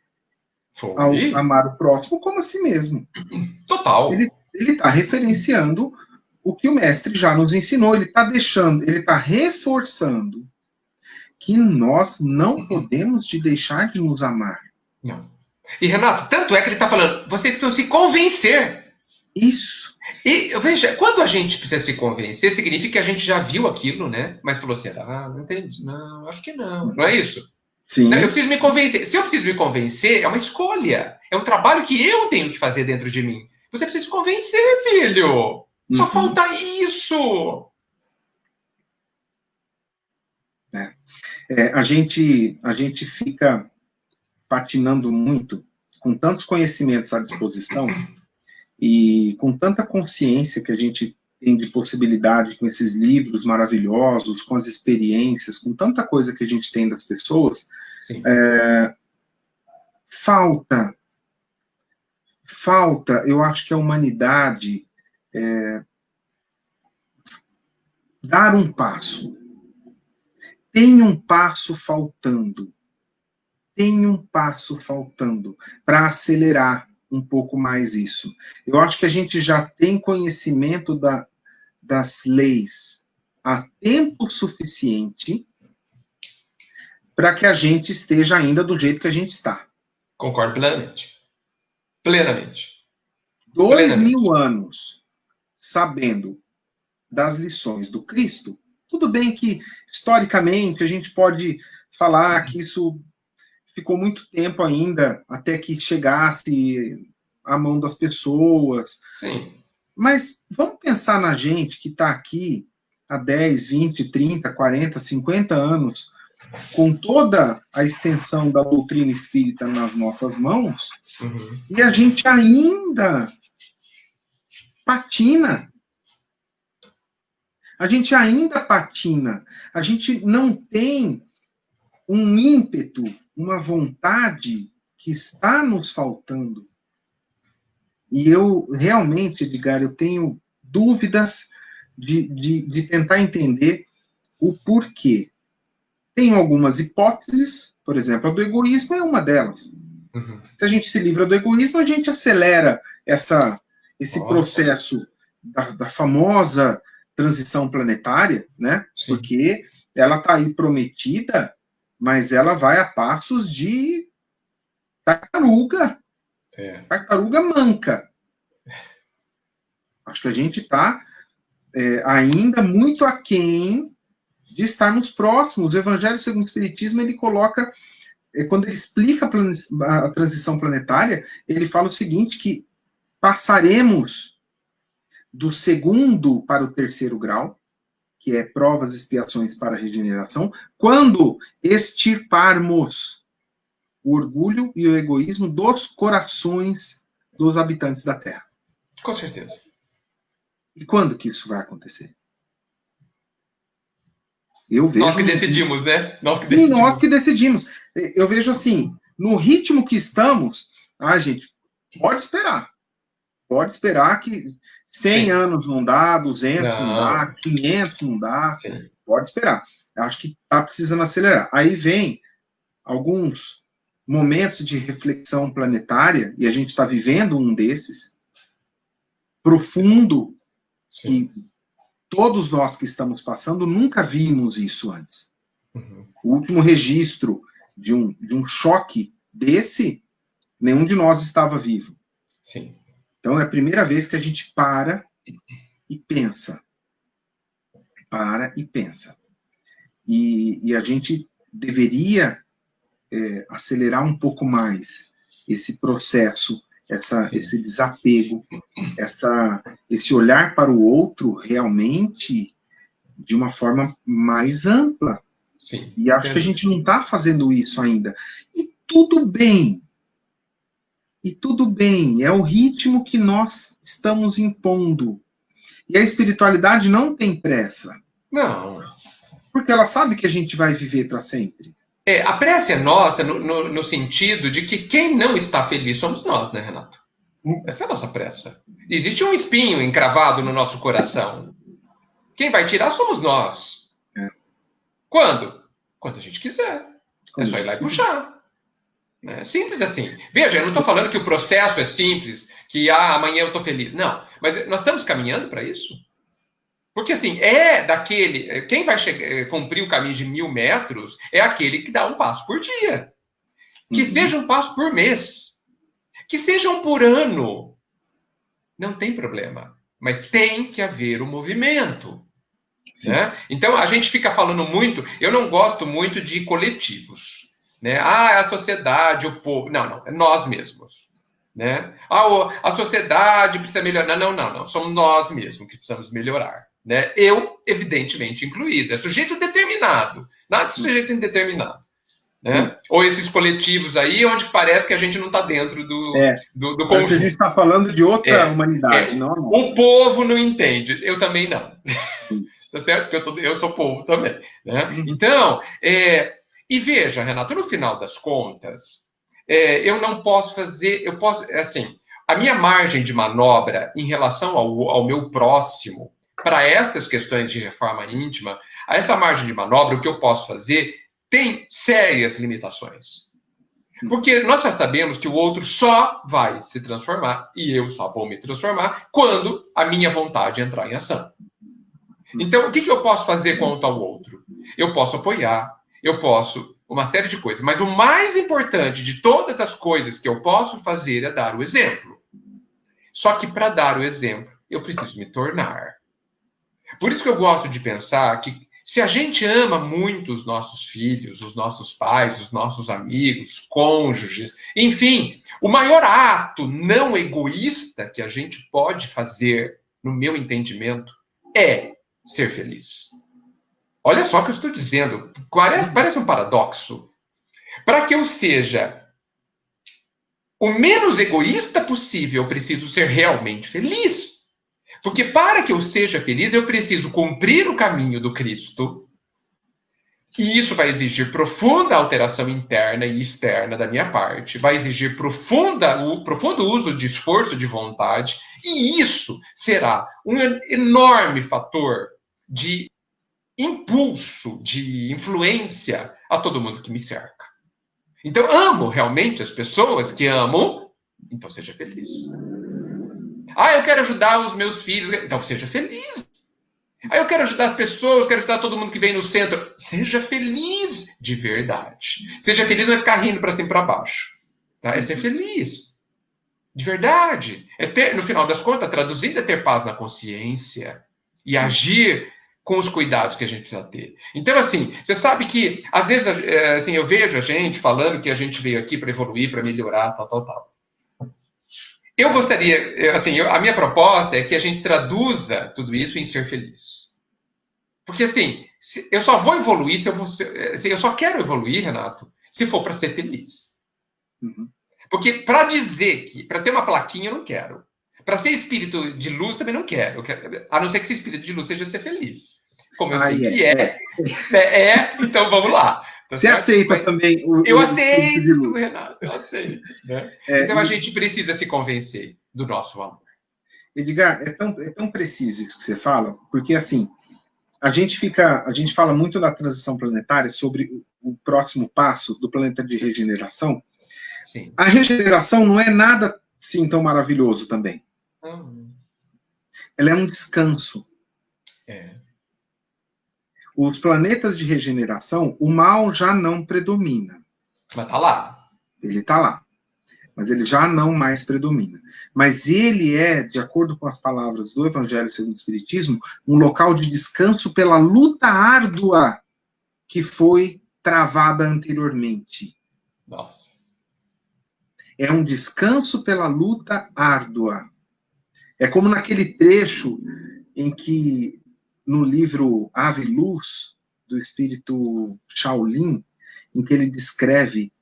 ao amar o próximo como a si mesmo. Total. Ele está referenciando o que o mestre já nos ensinou, ele está reforçando que nós não podemos deixar de nos amar. Não. E, Renato, tanto é que ele está falando, vocês precisam se convencer. Isso. E, veja, quando a gente precisa se convencer, significa que a gente já viu aquilo, né? Mas falou assim, não entendi, não, acho que não. Não é isso? Sim. Eu preciso me convencer. Se eu preciso me convencer, é uma escolha. É um trabalho que eu tenho que fazer dentro de mim. Você precisa se convencer, filho. Só falta isso. A gente fica patinando muito, com tantos conhecimentos à disposição e com tanta consciência que a gente tem de possibilidade com esses livros maravilhosos, com as experiências, com tanta coisa que a gente tem das pessoas, falta, eu acho que a humanidade dar um passo. Tem um passo faltando. Tem um passo faltando para acelerar um pouco mais isso. Eu acho que a gente já tem conhecimento das leis há tempo suficiente para que a gente esteja ainda do jeito que a gente está. Concordo plenamente. Plenamente. 2000 anos sabendo das lições do Cristo, tudo bem que, historicamente, a gente pode falar que isso ficou muito tempo ainda até que chegasse à mão das pessoas. Sim. Mas vamos pensar na gente que está aqui há 10, 20, 30, 40, 50 anos, com toda a extensão da doutrina espírita nas nossas mãos, e a gente ainda patina. A gente ainda patina. A gente não tem um ímpeto, uma vontade que está nos faltando. E eu, realmente, Edgar, eu tenho dúvidas de tentar entender o porquê. Tem algumas hipóteses, por exemplo, a do egoísmo é uma delas. Se a gente se livra do egoísmo, a gente acelera esse processo da famosa transição planetária, né? Sim. Porque ela está aí prometida, mas ela vai a passos de tartaruga. Tartaruga manca. Acho que a gente está ainda muito aquém de estarmos próximos. O Evangelho segundo o Espiritismo, ele coloca, quando ele explica a transição planetária, ele fala o seguinte, que passaremos do 2º para o 3º grau, que é provas e expiações para a regeneração, quando extirparmos o orgulho e o egoísmo dos corações dos habitantes da Terra. Com certeza. E quando que isso vai acontecer? Eu vejo... Nós que decidimos, né? Nós que decidimos. Eu vejo assim, no ritmo que estamos, gente, pode esperar. Pode esperar que 100 anos não dá, 200 não dá, 500 não dá. Sim. Pode esperar. Acho que está precisando acelerar. Aí vem alguns momentos de reflexão planetária, e a gente está vivendo um desses, profundo, que todos nós que estamos passando nunca vimos isso antes. O último registro de um choque desse, nenhum de nós estava vivo. Sim. Então, é a primeira vez que a gente para e pensa. Para e pensa. E a gente deveria acelerar um pouco mais esse processo, esse desapego, esse olhar para o outro realmente de uma forma mais ampla. Sim. E acho que a gente não está fazendo isso ainda. E tudo bem. E tudo bem, é o ritmo que nós estamos impondo. E a espiritualidade não tem pressa. Não. Porque ela sabe que a gente vai viver para sempre. A pressa é nossa no sentido de que quem não está feliz somos nós, né, Renato? Essa é a nossa pressa. Existe um espinho encravado no nosso coração. Quem vai tirar somos nós. Quando? Quando a gente quiser. É só ir lá e puxar. É simples assim. Veja, eu não estou falando que o processo é simples, que amanhã eu estou feliz. Não, mas nós estamos caminhando para isso. Porque assim, quem vai cumprir o caminho de 1000 metros é aquele que dá um passo por dia. Que seja um passo por mês. Que seja um por ano. Não tem problema. Mas tem que haver o movimento. Né? Então, a gente fica falando muito, eu não gosto muito de coletivos. Né? A sociedade, o povo. Não, é nós mesmos. Né? A sociedade precisa melhorar. Não. Somos nós mesmos que precisamos melhorar. Né? Eu, evidentemente, incluído. É sujeito determinado. Nada de sujeito indeterminado. Né? Ou esses coletivos aí, onde parece que a gente não está dentro do conjunto. A gente está falando de outra humanidade. Não, o povo não entende. Eu também não. Tá certo? Porque eu sou povo também. Né? Então, e veja, Renato, no final das contas, eu não posso fazer, eu posso, assim, a minha margem de manobra em relação ao meu próximo, para estas questões de reforma íntima, a essa margem de manobra, o que eu posso fazer tem sérias limitações. Porque nós já sabemos que o outro só vai se transformar, e eu só vou me transformar, quando a minha vontade entrar em ação. Então, o que eu posso fazer quanto ao outro? Eu posso apoiar, eu posso uma série de coisas, mas o mais importante de todas as coisas que eu posso fazer é dar o exemplo. Só que para dar o exemplo, eu preciso me tornar. Por isso que eu gosto de pensar que se a gente ama muito os nossos filhos, os nossos pais, os nossos amigos, cônjuges, enfim, o maior ato não egoísta que a gente pode fazer, no meu entendimento, é ser feliz. Olha só o que eu estou dizendo. Parece um paradoxo. Para que eu seja o menos egoísta possível, eu preciso ser realmente feliz. Porque para que eu seja feliz, eu preciso cumprir o caminho do Cristo. E isso vai exigir profunda alteração interna e externa da minha parte. Vai exigir profundo uso de esforço de vontade. E isso será um enorme fator de impulso, de influência a todo mundo que me cerca. Então, amo realmente as pessoas que amo, então seja feliz. Eu quero ajudar os meus filhos, então seja feliz. Eu quero ajudar as pessoas, quero ajudar todo mundo que vem no centro. Seja feliz de verdade. Seja feliz não é ficar rindo para cima e para baixo. Tá? É ser feliz. De verdade. É ter, no final das contas, traduzindo é ter paz na consciência e agir com os cuidados que a gente precisa ter. Então, assim, você sabe que, às vezes, assim, eu vejo a gente falando que a gente veio aqui para evoluir, para melhorar, tal. Eu gostaria, assim, a minha proposta é que a gente traduza tudo isso em ser feliz. Porque, assim, eu só vou evoluir se eu vou ser, assim, eu só quero evoluir, Renato, se for para ser feliz. Uhum. Porque para dizer que, para ter uma plaquinha, eu não quero. Para ser espírito de luz, também não quero. A não ser que esse espírito de luz seja ser feliz. Como eu sei que então vamos lá. Tá Você certo? aceita também eu o espírito de luz? Renato, eu aceito. Né? Então a gente precisa se convencer do nosso amor. Edgar, é tão preciso isso que você fala, porque assim, a gente fala muito na transição planetária sobre o próximo passo do planeta de regeneração. Sim. A regeneração não é nada assim tão maravilhoso também. Ela é um descanso. Os planetas de regeneração, o mal já não predomina. Mas tá lá. Ele está lá. Mas ele já não mais predomina. Mas ele é, de acordo com as palavras do Evangelho segundo o Espiritismo, um local de descanso pela luta árdua que foi travada anteriormente. Nossa. É um descanso pela luta árdua. É como naquele trecho em que, no livro Ave Luz, do espírito Shaolin, em que ele descreve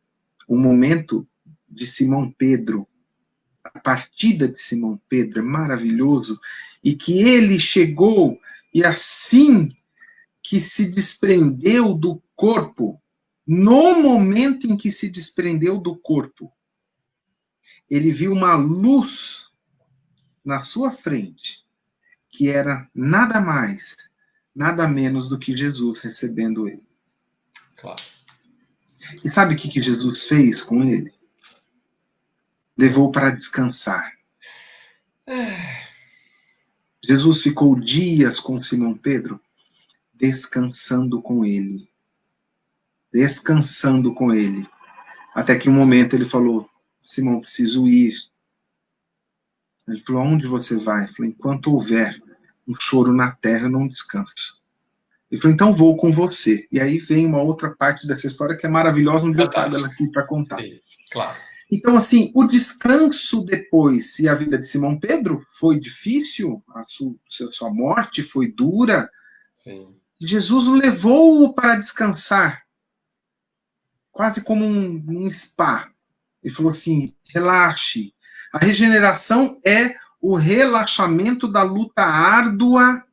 o momento de Simão Pedro, a partida de Simão Pedro, é maravilhoso, e que ele chegou, e assim que se desprendeu do corpo, no momento em que se desprendeu do corpo, ele viu uma luz na sua frente, que era nada mais, nada menos do que Jesus recebendo ele. Claro. E sabe o que Jesus fez com ele? Levou para descansar. Jesus ficou dias com Simão Pedro, descansando com ele. Descansando com ele. Até que um momento ele falou, Simão, preciso ir. Ele falou, aonde você vai? Ele falou, enquanto houver um choro na terra, eu não descanso. Ele falou, então vou com você. E aí vem uma outra parte dessa história que é maravilhosa, um dia eu trago ela aqui para contar. Sim, claro. Então, assim, o descanso depois, e a vida de Simão Pedro foi difícil, a sua morte foi dura. Sim. Jesus levou-o para descansar, quase como um spa. Ele falou assim, relaxe. A regeneração é o relaxamento da luta árdua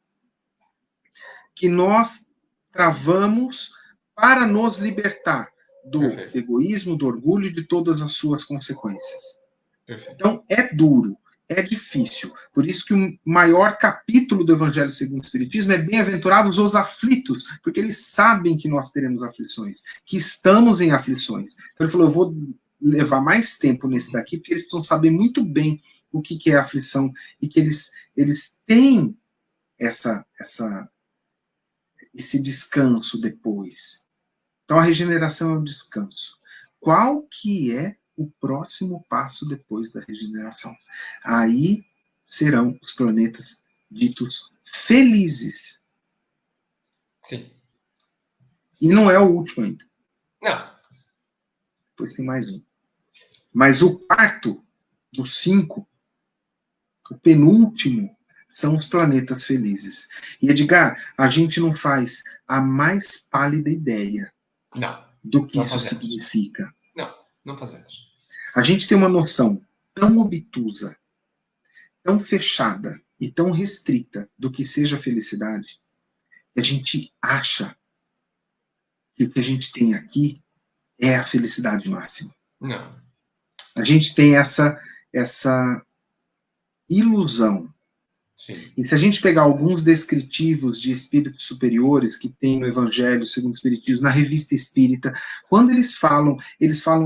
que nós travamos para nos libertar do Perfeito. egoísmo, do orgulho e de todas as suas consequências. Perfeito. Então, é duro, é difícil. Por isso que o maior capítulo do Evangelho segundo o Espiritismo é bem-aventurados os aflitos, porque eles sabem que nós teremos aflições, que estamos em aflições. Então ele falou, eu vou levar mais tempo nesse daqui, porque eles precisam saber muito bem o que é aflição e que eles têm esse descanso depois. Então a regeneração é o descanso. Qual que é o próximo passo depois da regeneração? Aí serão os planetas ditos felizes. Sim. E não é o último ainda. Não. Depois tem mais um. Mas o quarto dos 5, o penúltimo, são os planetas felizes. E, Edgar, a gente não faz a mais pálida ideia do que isso significa. Não fazemos. A gente tem uma noção tão obtusa, tão fechada e tão restrita do que seja felicidade, que a gente acha que o que a gente tem aqui é a felicidade máxima. Não. A gente tem essa ilusão. Sim. E se a gente pegar alguns descritivos de espíritos superiores que tem no Evangelho segundo o Espiritismo, na Revista Espírita, quando eles falam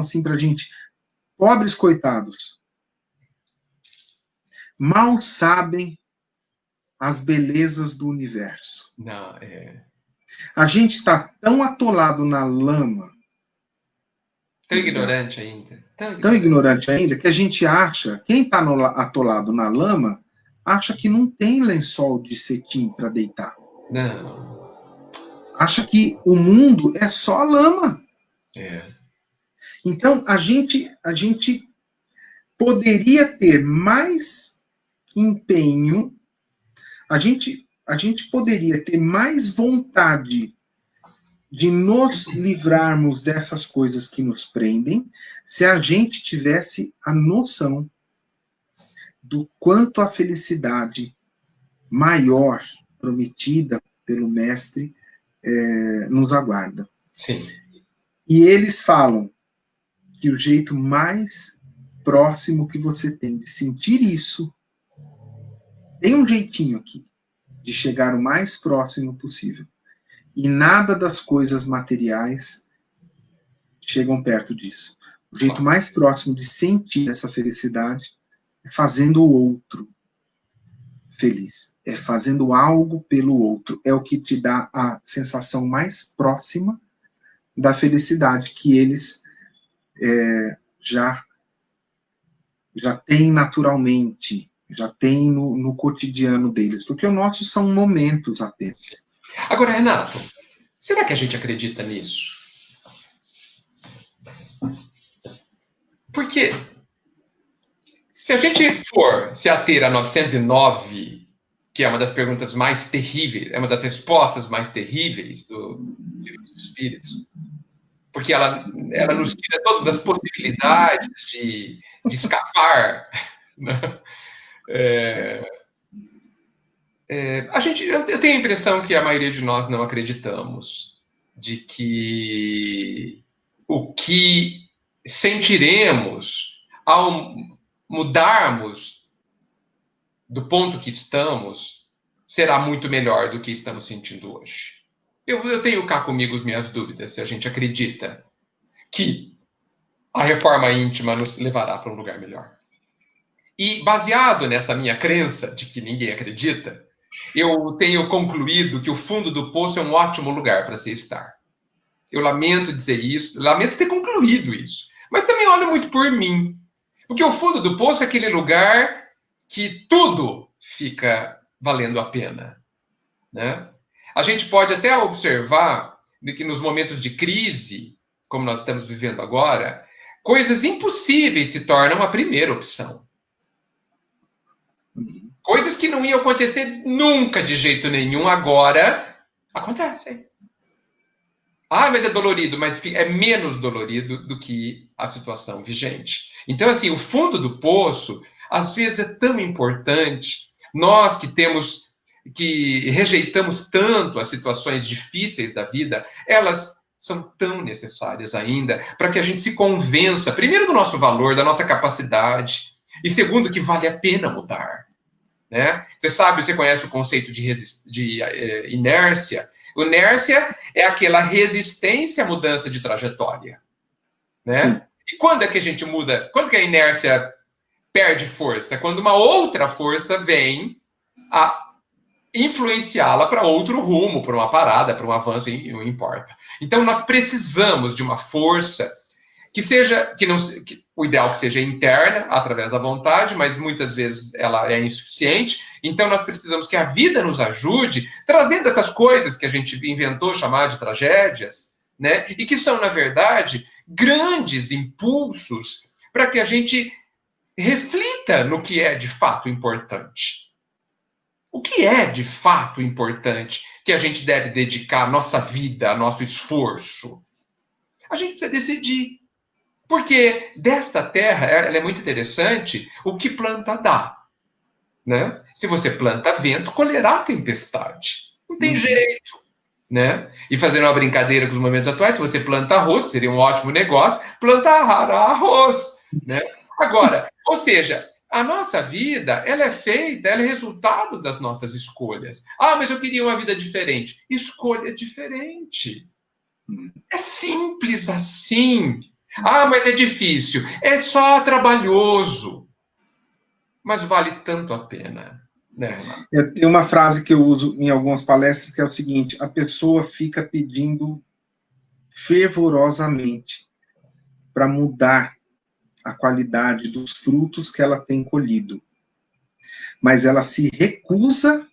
assim pra gente, pobres coitados, mal sabem as belezas do universo. Não, A gente está tão atolado na lama, tão ignorante ainda. Tão ignorante ainda, que a gente acha, quem está atolado na lama, acha que não tem lençol de cetim para deitar. Não. Acha que o mundo é só lama. É. Então, a gente poderia ter mais empenho, a gente poderia ter mais vontade de nos livrarmos dessas coisas que nos prendem, se a gente tivesse a noção do quanto a felicidade maior prometida pelo Mestre nos aguarda. Sim. E eles falam que o jeito mais próximo que você tem de sentir isso, tem um jeitinho aqui, de chegar o mais próximo possível. E nada das coisas materiais chegam perto disso. O jeito mais próximo de sentir essa felicidade é fazendo o outro feliz. É fazendo algo pelo outro. É o que te dá a sensação mais próxima da felicidade que eles já têm naturalmente, já têm no cotidiano deles. Porque os nossos são momentos apenas. Agora, Renato, será que a gente acredita nisso? Porque se a gente for se ater a 909, que é uma das perguntas mais terríveis, é uma das respostas mais terríveis do Livro dos Espíritos, porque ela nos tira todas as possibilidades de escapar, né? Eu tenho a impressão que a maioria de nós não acreditamos de que o que sentiremos ao mudarmos do ponto que estamos será muito melhor do que estamos sentindo hoje. Eu tenho cá comigo as minhas dúvidas se a gente acredita que a reforma íntima nos levará para um lugar melhor. E baseado nessa minha crença de que ninguém acredita, eu tenho concluído que o fundo do poço é um ótimo lugar para se estar. Eu lamento dizer isso, lamento ter concluído isso, mas também olho muito por mim. Porque o fundo do poço é aquele lugar que tudo fica valendo a pena, né? A gente pode até observar que nos momentos de crise, como nós estamos vivendo agora, coisas impossíveis se tornam a primeira opção. Coisas que não iam acontecer nunca de jeito nenhum, agora acontecem. Ah, mas é dolorido, mas é menos dolorido do que a situação vigente. Então, assim, o fundo do poço, às vezes, é tão importante. Nós que rejeitamos tanto as situações difíceis da vida, elas são tão necessárias ainda para que a gente se convença, primeiro, do nosso valor, da nossa capacidade, e segundo, que vale a pena mudar. Né? Você conhece o conceito de inércia? Inércia é aquela resistência à mudança de trajetória. Né? E quando é que a gente muda? Quando que a inércia perde força? Quando uma outra força vem a influenciá-la para outro rumo, para uma parada, para um avanço, não importa. Então, nós precisamos de uma força que seja, o ideal que seja interna, através da vontade, mas muitas vezes ela é insuficiente. Então, nós precisamos que a vida nos ajude, trazendo essas coisas que a gente inventou chamar de tragédias, né? E que são, na verdade, grandes impulsos para que a gente reflita no que é de fato importante. O que é de fato importante que a gente deve dedicar a nossa vida, nosso esforço? A gente precisa decidir. Porque desta terra, ela é muito interessante, o que planta dá. Né? Se você planta vento, colherá tempestade. Não tem jeito. Né? E fazendo uma brincadeira com os momentos atuais, se você planta arroz, que seria um ótimo negócio, plantará arroz. Né? Agora, ou seja, a nossa vida, ela é feita, ela é resultado das nossas escolhas. Ah, mas eu queria uma vida diferente. Escolha diferente. É simples assim. Ah, mas é difícil. É só trabalhoso. Mas vale tanto a pena. Né, Renato? Tem uma frase que eu uso em algumas palestras que é o seguinte: a pessoa fica pedindo fervorosamente para mudar a qualidade dos frutos que ela tem colhido. Mas ela se recusa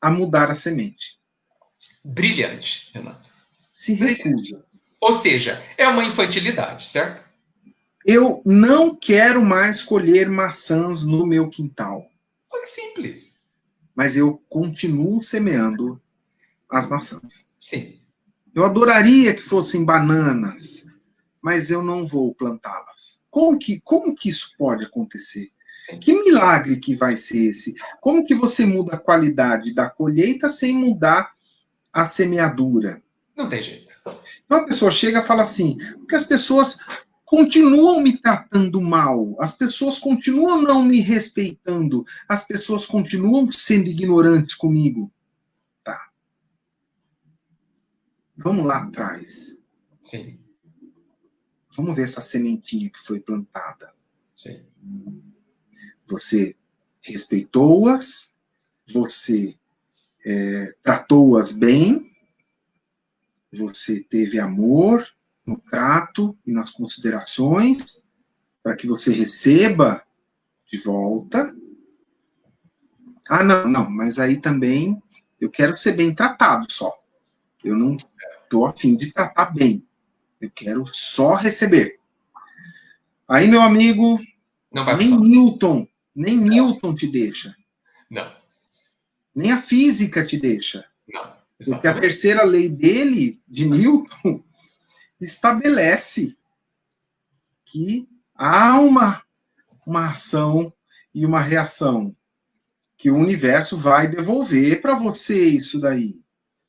a mudar a semente. Brilhante, Renato. Se recusa. Ou seja, é uma infantilidade, certo? Eu não quero mais colher maçãs no meu quintal. Olha, simples. Mas eu continuo semeando as maçãs. Sim. Eu adoraria que fossem bananas, mas eu não vou plantá-las. Como que isso pode acontecer? Sim. Que milagre que vai ser esse? Como que você muda a qualidade da colheita sem mudar a semeadura? Não tem jeito. Então a pessoa chega e fala assim, porque as pessoas continuam me tratando mal, as pessoas continuam não me respeitando, as pessoas continuam sendo ignorantes comigo. Tá. Vamos lá atrás. Sim. Vamos ver essa sementinha que foi plantada. Sim. Você respeitou-as, você tratou-as bem, você teve amor no trato e nas considerações para que você receba de volta. Ah, não, mas aí também eu quero ser bem tratado só. Eu não estou a fim de tratar bem. Eu quero só receber. Aí, meu amigo, nem Newton te deixa. Não. Nem a física te deixa. Não. Exatamente. Porque a terceira lei dele, de Newton, estabelece que há uma ação e uma reação, que o universo vai devolver para você isso daí.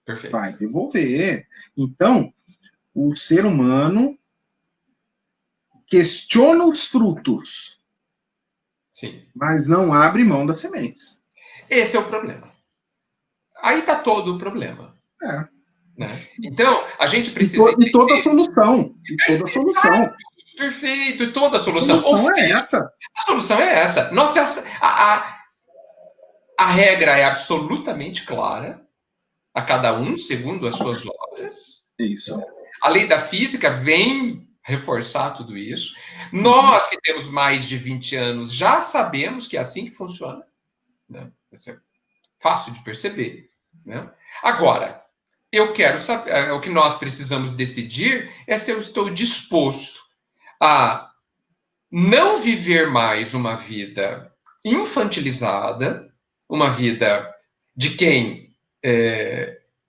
Perfeito. Vai devolver. Então, o ser humano questiona os frutos, sim, mas não abre mão das sementes. Esse é o problema. Aí está todo o problema. É. Né? Então, a gente precisa... E toda a solução. E toda a solução. Perfeito, toda a solução. A solução é essa. A solução é essa. Nossa, a regra é absolutamente clara, a cada um segundo as suas horas. Isso. A lei da física vem reforçar tudo isso. Nós que temos mais de 20 anos já sabemos que é assim que funciona. Né? Isso é fácil de perceber. Né? Agora, eu quero saber, o que nós precisamos decidir é se eu estou disposto a não viver mais uma vida infantilizada, uma vida de quem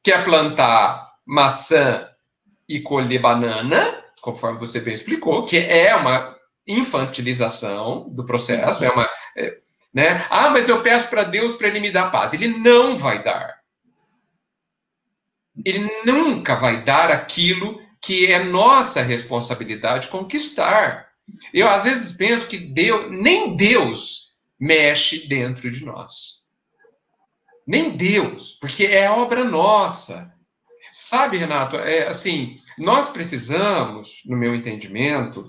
quer plantar maçã e colher banana, conforme você bem explicou, que é uma infantilização do processo, né? Ah, mas eu peço para Deus para ele me dar paz. Ele não vai dar. Ele nunca vai dar aquilo que é nossa responsabilidade conquistar. Eu, às vezes, penso que nem Deus mexe dentro de nós. Nem Deus, porque é obra nossa. Sabe, Renato, assim, nós precisamos, no meu entendimento,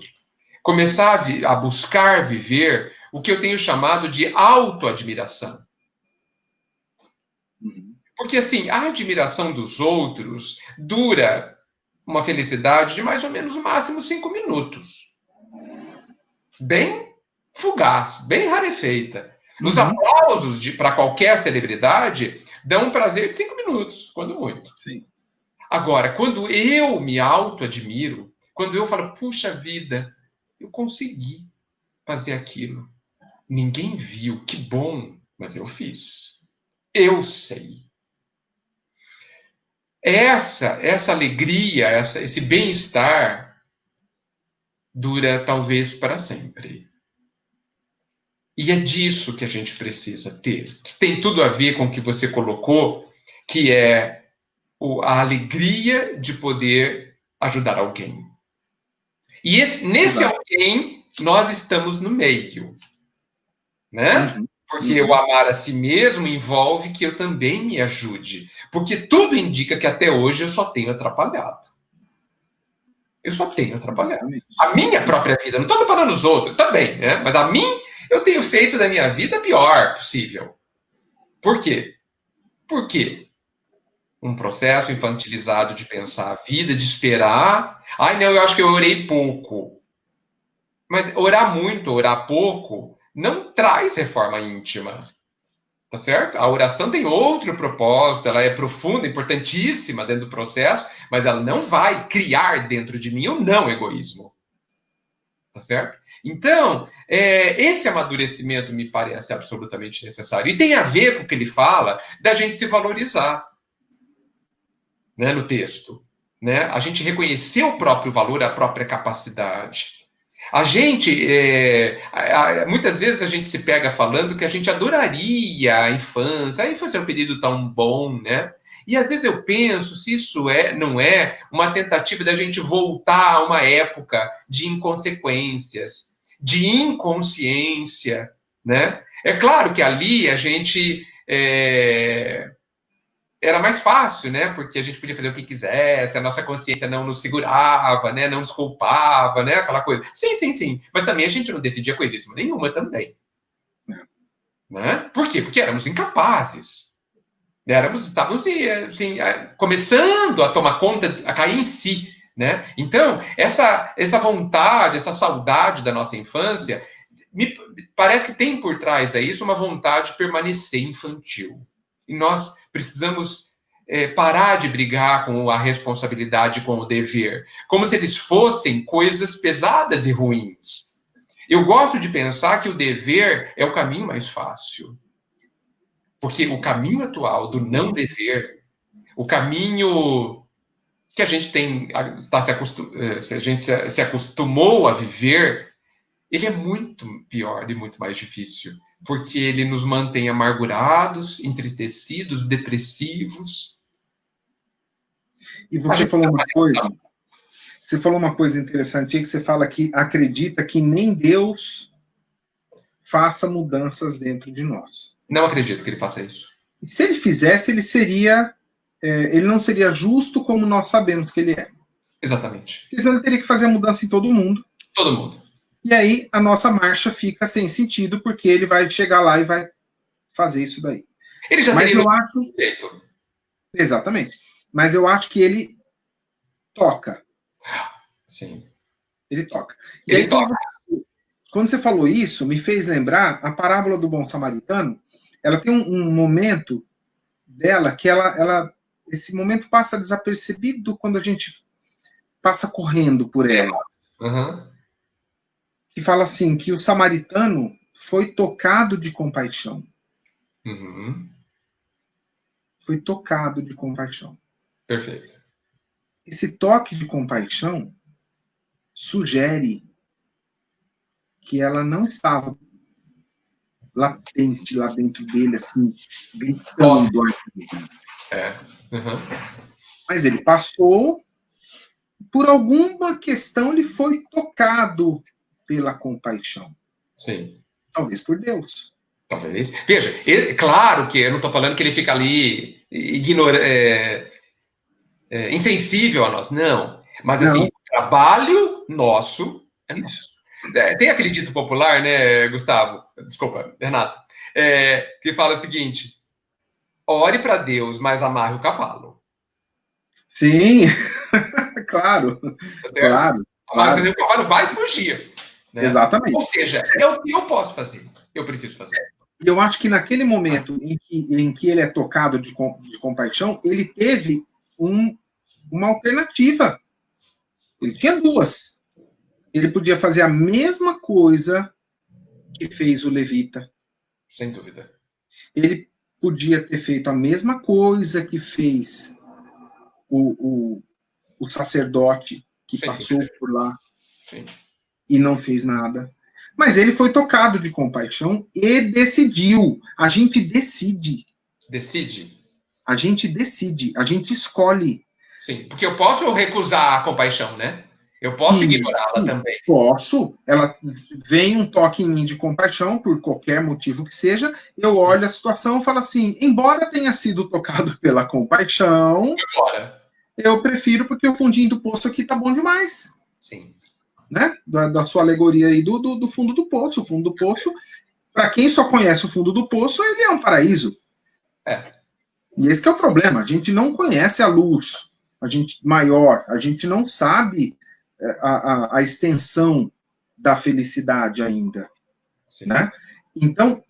começar a buscar viver o que eu tenho chamado de autoadmiração. Porque, assim, a admiração dos outros dura uma felicidade de mais ou menos no máximo 5 minutos. Bem fugaz, bem rarefeita. Os aplausos para qualquer celebridade dão um prazer de 5 minutos, quando muito. Sim. Agora, quando eu me auto-admiro, quando eu falo, puxa vida, eu consegui fazer aquilo. Ninguém viu, que bom, mas eu fiz. Eu sei. Essa alegria, esse bem-estar dura talvez para sempre. E é disso que a gente precisa ter. Tem tudo a ver com o que você colocou, que é a alegria de poder ajudar alguém. E nesse alguém, nós estamos no meio. Né? Porque o amar a si mesmo envolve que eu também me ajude. Porque tudo indica que até hoje eu só tenho atrapalhado. Eu só tenho atrapalhado. A minha própria vida, não estou comparando os outros, também, né? Mas a mim, eu tenho feito da minha vida a pior possível. Por quê? Por quê? Um processo infantilizado de pensar a vida, de esperar. Ai, não, eu acho que eu orei pouco. Mas orar muito, orar pouco, não traz reforma íntima. Tá certo? A oração tem outro propósito, ela é profunda, importantíssima dentro do processo, mas ela não vai criar dentro de mim o não egoísmo. Tá certo? Então, esse amadurecimento me parece absolutamente necessário. E tem a ver com o que ele fala da gente se valorizar, né, no texto. Né? A gente reconhecer o próprio valor, a própria capacidade. A gente, muitas vezes a gente se pega falando que a gente adoraria a infância é um período tão bom, né? E às vezes eu penso se isso não é uma tentativa da gente voltar a uma época de inconsequências, de inconsciência, né? É claro que ali a gente era mais fácil, né? Porque a gente podia fazer o que quisesse, a nossa consciência não nos segurava, né? Não nos culpava, né? Aquela coisa. Sim, sim, sim. Mas também a gente não decidia coisíssima nenhuma também. Né? Por quê? Porque éramos incapazes. Estávamos assim, começando a tomar conta, a cair em si. Né? Então, essa vontade, essa saudade da nossa infância, me parece que tem por trás a isso uma vontade de permanecer infantil. E nós precisamos parar de brigar com a responsabilidade, com o dever, como se eles fossem coisas pesadas e ruins. Eu gosto de pensar que o dever é o caminho mais fácil. Porque o caminho atual do não dever, o caminho que a gente a gente se acostumou a viver, ele é muito pior e muito mais difícil, porque ele nos mantém amargurados, entristecidos, depressivos. E você falou uma coisa interessante, que você fala que acredita que nem Deus faça mudanças dentro de nós. Não acredito que ele faça isso. E se ele fizesse, ele não seria justo como nós sabemos que ele é. Exatamente. Porque senão ele teria que fazer a mudança em todo mundo. Todo mundo. E aí a nossa marcha fica sem sentido, porque ele vai chegar lá e vai fazer isso daí. Ele já Mas teria eu acho... feito. Exatamente. Mas eu acho que ele toca. Sim. Ele toca. E Ele aí, toca. quando você falou isso, me fez lembrar a parábola do bom samaritano. Ela tem um momento dela que esse momento passa desapercebido quando a gente passa correndo por ela. Uhum. Que fala assim, que o samaritano foi tocado de compaixão. Uhum. Foi tocado de compaixão. Perfeito. Esse toque de compaixão sugere que ela não estava latente lá dentro dele, assim, gritando. Uhum. Mas ele passou por alguma questão, ele foi tocado pela compaixão. Sim. Talvez por Deus. Talvez. Veja, claro que eu não estou falando que ele fica ali insensível a nós, não. Mas, assim, o trabalho nosso é nosso. Tem aquele dito popular, né, Gustavo? Desculpa, Renato. Que fala o seguinte: ore para Deus, mas amarre o cavalo. Sim, claro. Tá certo? Claro. Mas o cavalo vai fugir. Né? Exatamente. Ou seja, é o que eu posso fazer. Eu preciso fazer. E eu acho que naquele momento em que ele é tocado de compaixão, ele teve uma alternativa. Ele tinha duas. Ele podia fazer a mesma coisa que fez o levita. Sem dúvida. Ele podia ter feito a mesma coisa que fez o sacerdote que passou por lá. Sim. E não fez nada. Mas ele foi tocado de compaixão e decidiu. A gente decide. Decide? A gente decide, a gente escolhe. Sim, porque eu posso recusar a compaixão, né? Eu posso ignorá-la também. Posso. Ela vem um toque em mim de compaixão, por qualquer motivo que seja, eu olho a situação e falo assim, embora tenha sido tocado pela compaixão, eu prefiro porque o fundinho do poço aqui tá bom demais. Sim. Né? Da sua alegoria aí do fundo do poço. O fundo do poço, para quem só conhece o fundo do poço, ele é um paraíso. E esse que é o problema. A gente não conhece a luz maior. A gente não sabe a extensão da felicidade ainda. Né? Então,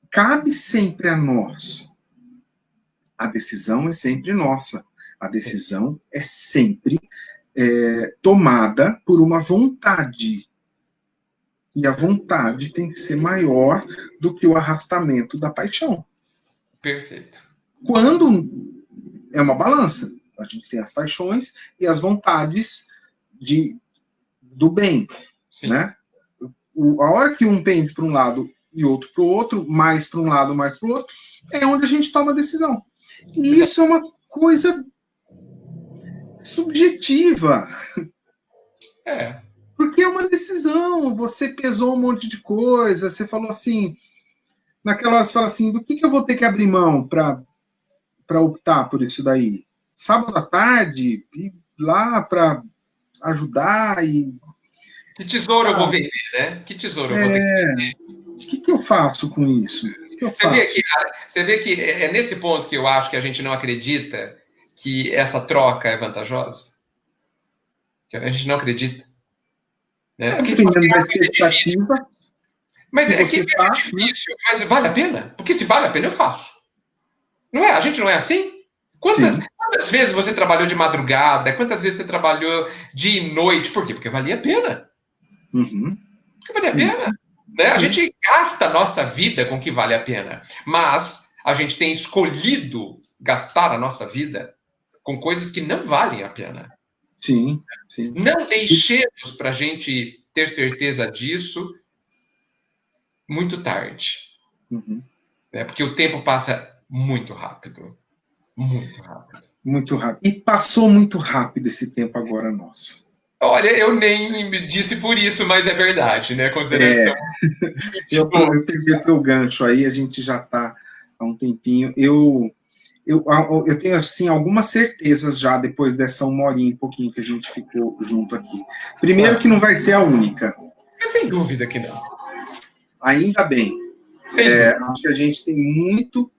cabe sempre a nós. A decisão é sempre nossa. A decisão é sempre tomada por uma vontade. E a vontade tem que ser maior do que o arrastamento da paixão. Perfeito. Quando é uma balança, a gente tem as paixões e as vontades do bem. Sim. Né? A hora que um pende para um lado e outro para o outro, mais para um lado, mais para o outro, é onde a gente toma a decisão. E isso é uma coisa subjetiva. Porque é uma decisão. Você pesou um monte de coisa, você falou assim, naquela hora você fala assim, do que eu vou ter que abrir mão para optar por isso daí? Sábado à tarde, ir lá para ajudar e... Que tesouro eu vou vender, né? Que tesouro eu vou ter que vender? O que eu faço com isso? Você vê que é nesse ponto que eu acho que a gente não acredita que essa troca é vantajosa? Que a gente não acredita. Né? Porque dependendo da expectativa. Mas é difícil, mas vale a pena? Porque se vale a pena, eu faço. Não é? A gente não é assim? Quantas vezes você trabalhou de madrugada? Quantas vezes você trabalhou de noite? Por quê? Porque valia a pena. Porque valia a pena. Né? A gente gasta a nossa vida com o que vale a pena. Mas a gente tem escolhido gastar a nossa vida com coisas que não valem a pena. Sim. Não deixemos para a gente ter certeza disso muito tarde. Né? Porque o tempo passa muito rápido. Muito rápido. Muito rápido. E passou muito rápido esse tempo agora nosso. Olha, eu nem me disse por isso, mas é verdade, né? Consideração. Eu peguei o teu gancho aí, a gente já está há um tempinho. Eu tenho, assim, algumas certezas já depois dessa 1 horinha e pouquinho que a gente ficou junto aqui. Primeiro que não vai ser a única. Mas sem dúvida que não. Ainda bem. Acho que a gente tem muito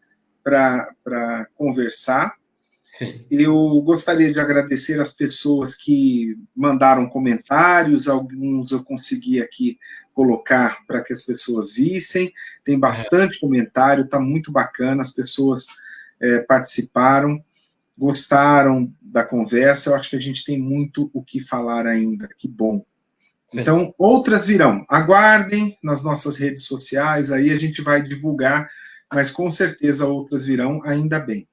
para conversar. Sim. Eu gostaria de agradecer as pessoas que mandaram comentários, alguns eu consegui aqui colocar para que as pessoas vissem. Tem bastante comentário, está muito bacana, as pessoas participaram, gostaram da conversa, eu acho que a gente tem muito o que falar ainda, que bom. Sim. Então, outras virão, aguardem nas nossas redes sociais, aí a gente vai divulgar, mas com certeza outras virão, ainda bem.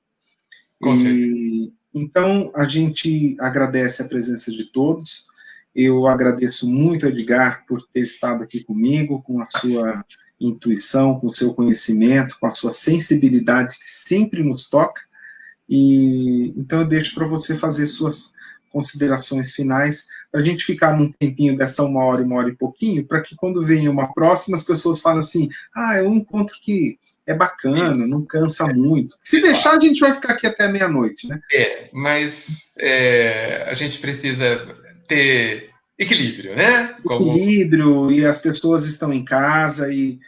Então, a gente agradece a presença de todos, eu agradeço muito, Edgar, por ter estado aqui comigo, com a sua intuição, com o seu conhecimento, com a sua sensibilidade que sempre nos toca, e então eu deixo para você fazer suas considerações finais, para a gente ficar num tempinho dessa 1 hora e pouquinho, para que quando venha uma próxima, as pessoas falem assim, é um encontro que é bacana, não cansa muito. Se deixar, a gente vai ficar aqui até meia-noite, né? Mas a gente precisa ter equilíbrio, né? Equilíbrio, e as pessoas estão em casa e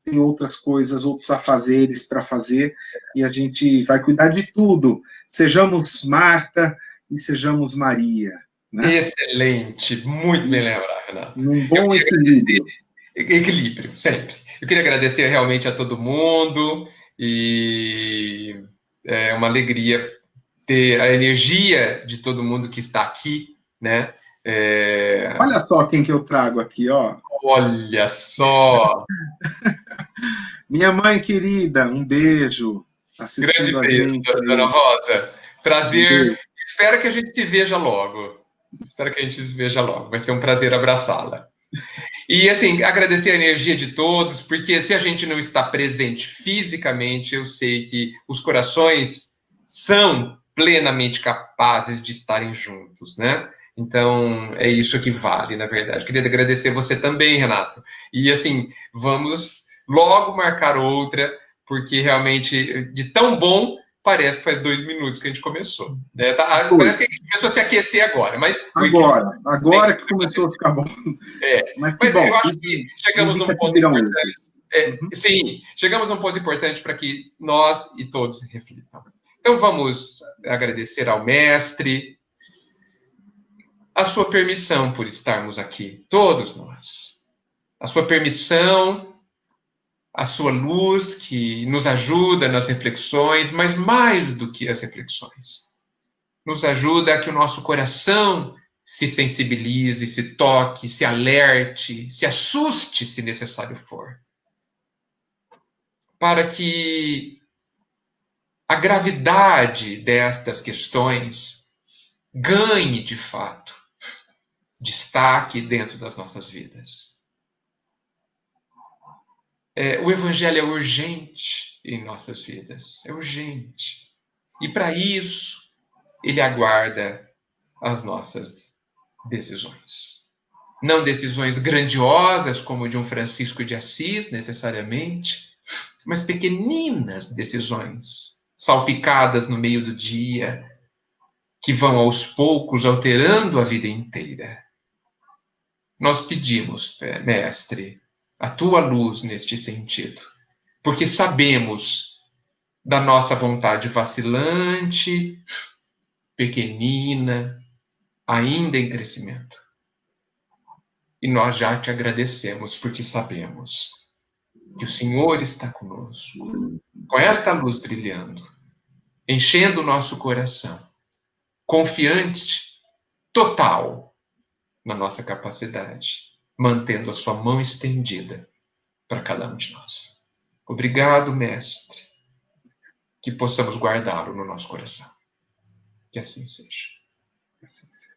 tem outras coisas, outros afazeres para fazer, e a gente vai cuidar de tudo. Sejamos Marta e sejamos Maria. Né? Excelente, muito bem lembrado, Renato. Num bom equilíbrio. Equilíbrio, sempre. Eu queria agradecer realmente a todo mundo, e é uma alegria ter a energia de todo mundo que está aqui, né? Olha só quem que eu trago aqui, ó. Olha só! Minha mãe querida, um beijo. Assistindo Grande beijo, dona Rosa. Prazer. Espero que a gente se veja logo. Vai ser um prazer abraçá-la. E, assim, agradecer a energia de todos, porque se a gente não está presente fisicamente, eu sei que os corações são plenamente capazes de estarem juntos, né? Então, é isso que vale, na verdade. Queria agradecer você também, Renato. E, assim, vamos logo marcar outra, porque realmente, de tão bom, parece que faz 2 minutos que a gente começou. Né? Parece que a gente começou a se aquecer agora, mas... Agora que começou a ficar bom. Mas eu acho que chegamos num ponto importante. Sim, chegamos num ponto importante para que nós e todos reflitam. Então, vamos agradecer ao mestre a sua permissão por estarmos aqui, todos nós. A sua permissão, a sua luz que nos ajuda nas reflexões, mas mais do que as reflexões. Nos ajuda a que o nosso coração se sensibilize, se toque, se alerte, se assuste, se necessário for. Para que a gravidade destas questões ganhe, de fato, destaque dentro das nossas vidas. O Evangelho é urgente em nossas vidas, é urgente. E para isso, ele aguarda as nossas decisões. Não decisões grandiosas, como de um Francisco de Assis, necessariamente, mas pequeninas decisões, salpicadas no meio do dia, que vão aos poucos alterando a vida inteira. Nós pedimos, mestre, a tua luz neste sentido, porque sabemos da nossa vontade vacilante, pequenina, ainda em crescimento. E nós já te agradecemos, porque sabemos que o Senhor está conosco, com esta luz brilhando, enchendo o nosso coração, confiante, total, na nossa capacidade, mantendo a sua mão estendida para cada um de nós. Obrigado, mestre, que possamos guardá-lo no nosso coração. Que assim seja. Que assim seja.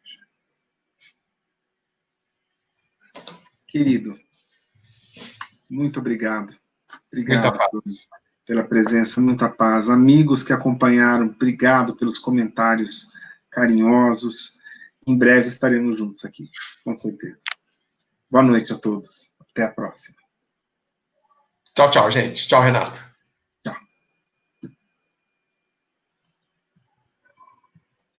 Querido, muito obrigado. Obrigado pela presença, muita paz. Amigos que acompanharam, obrigado pelos comentários carinhosos. Em breve estaremos juntos aqui, com certeza. Boa noite a todos. Até a próxima. Tchau, tchau, gente. Tchau, Renato.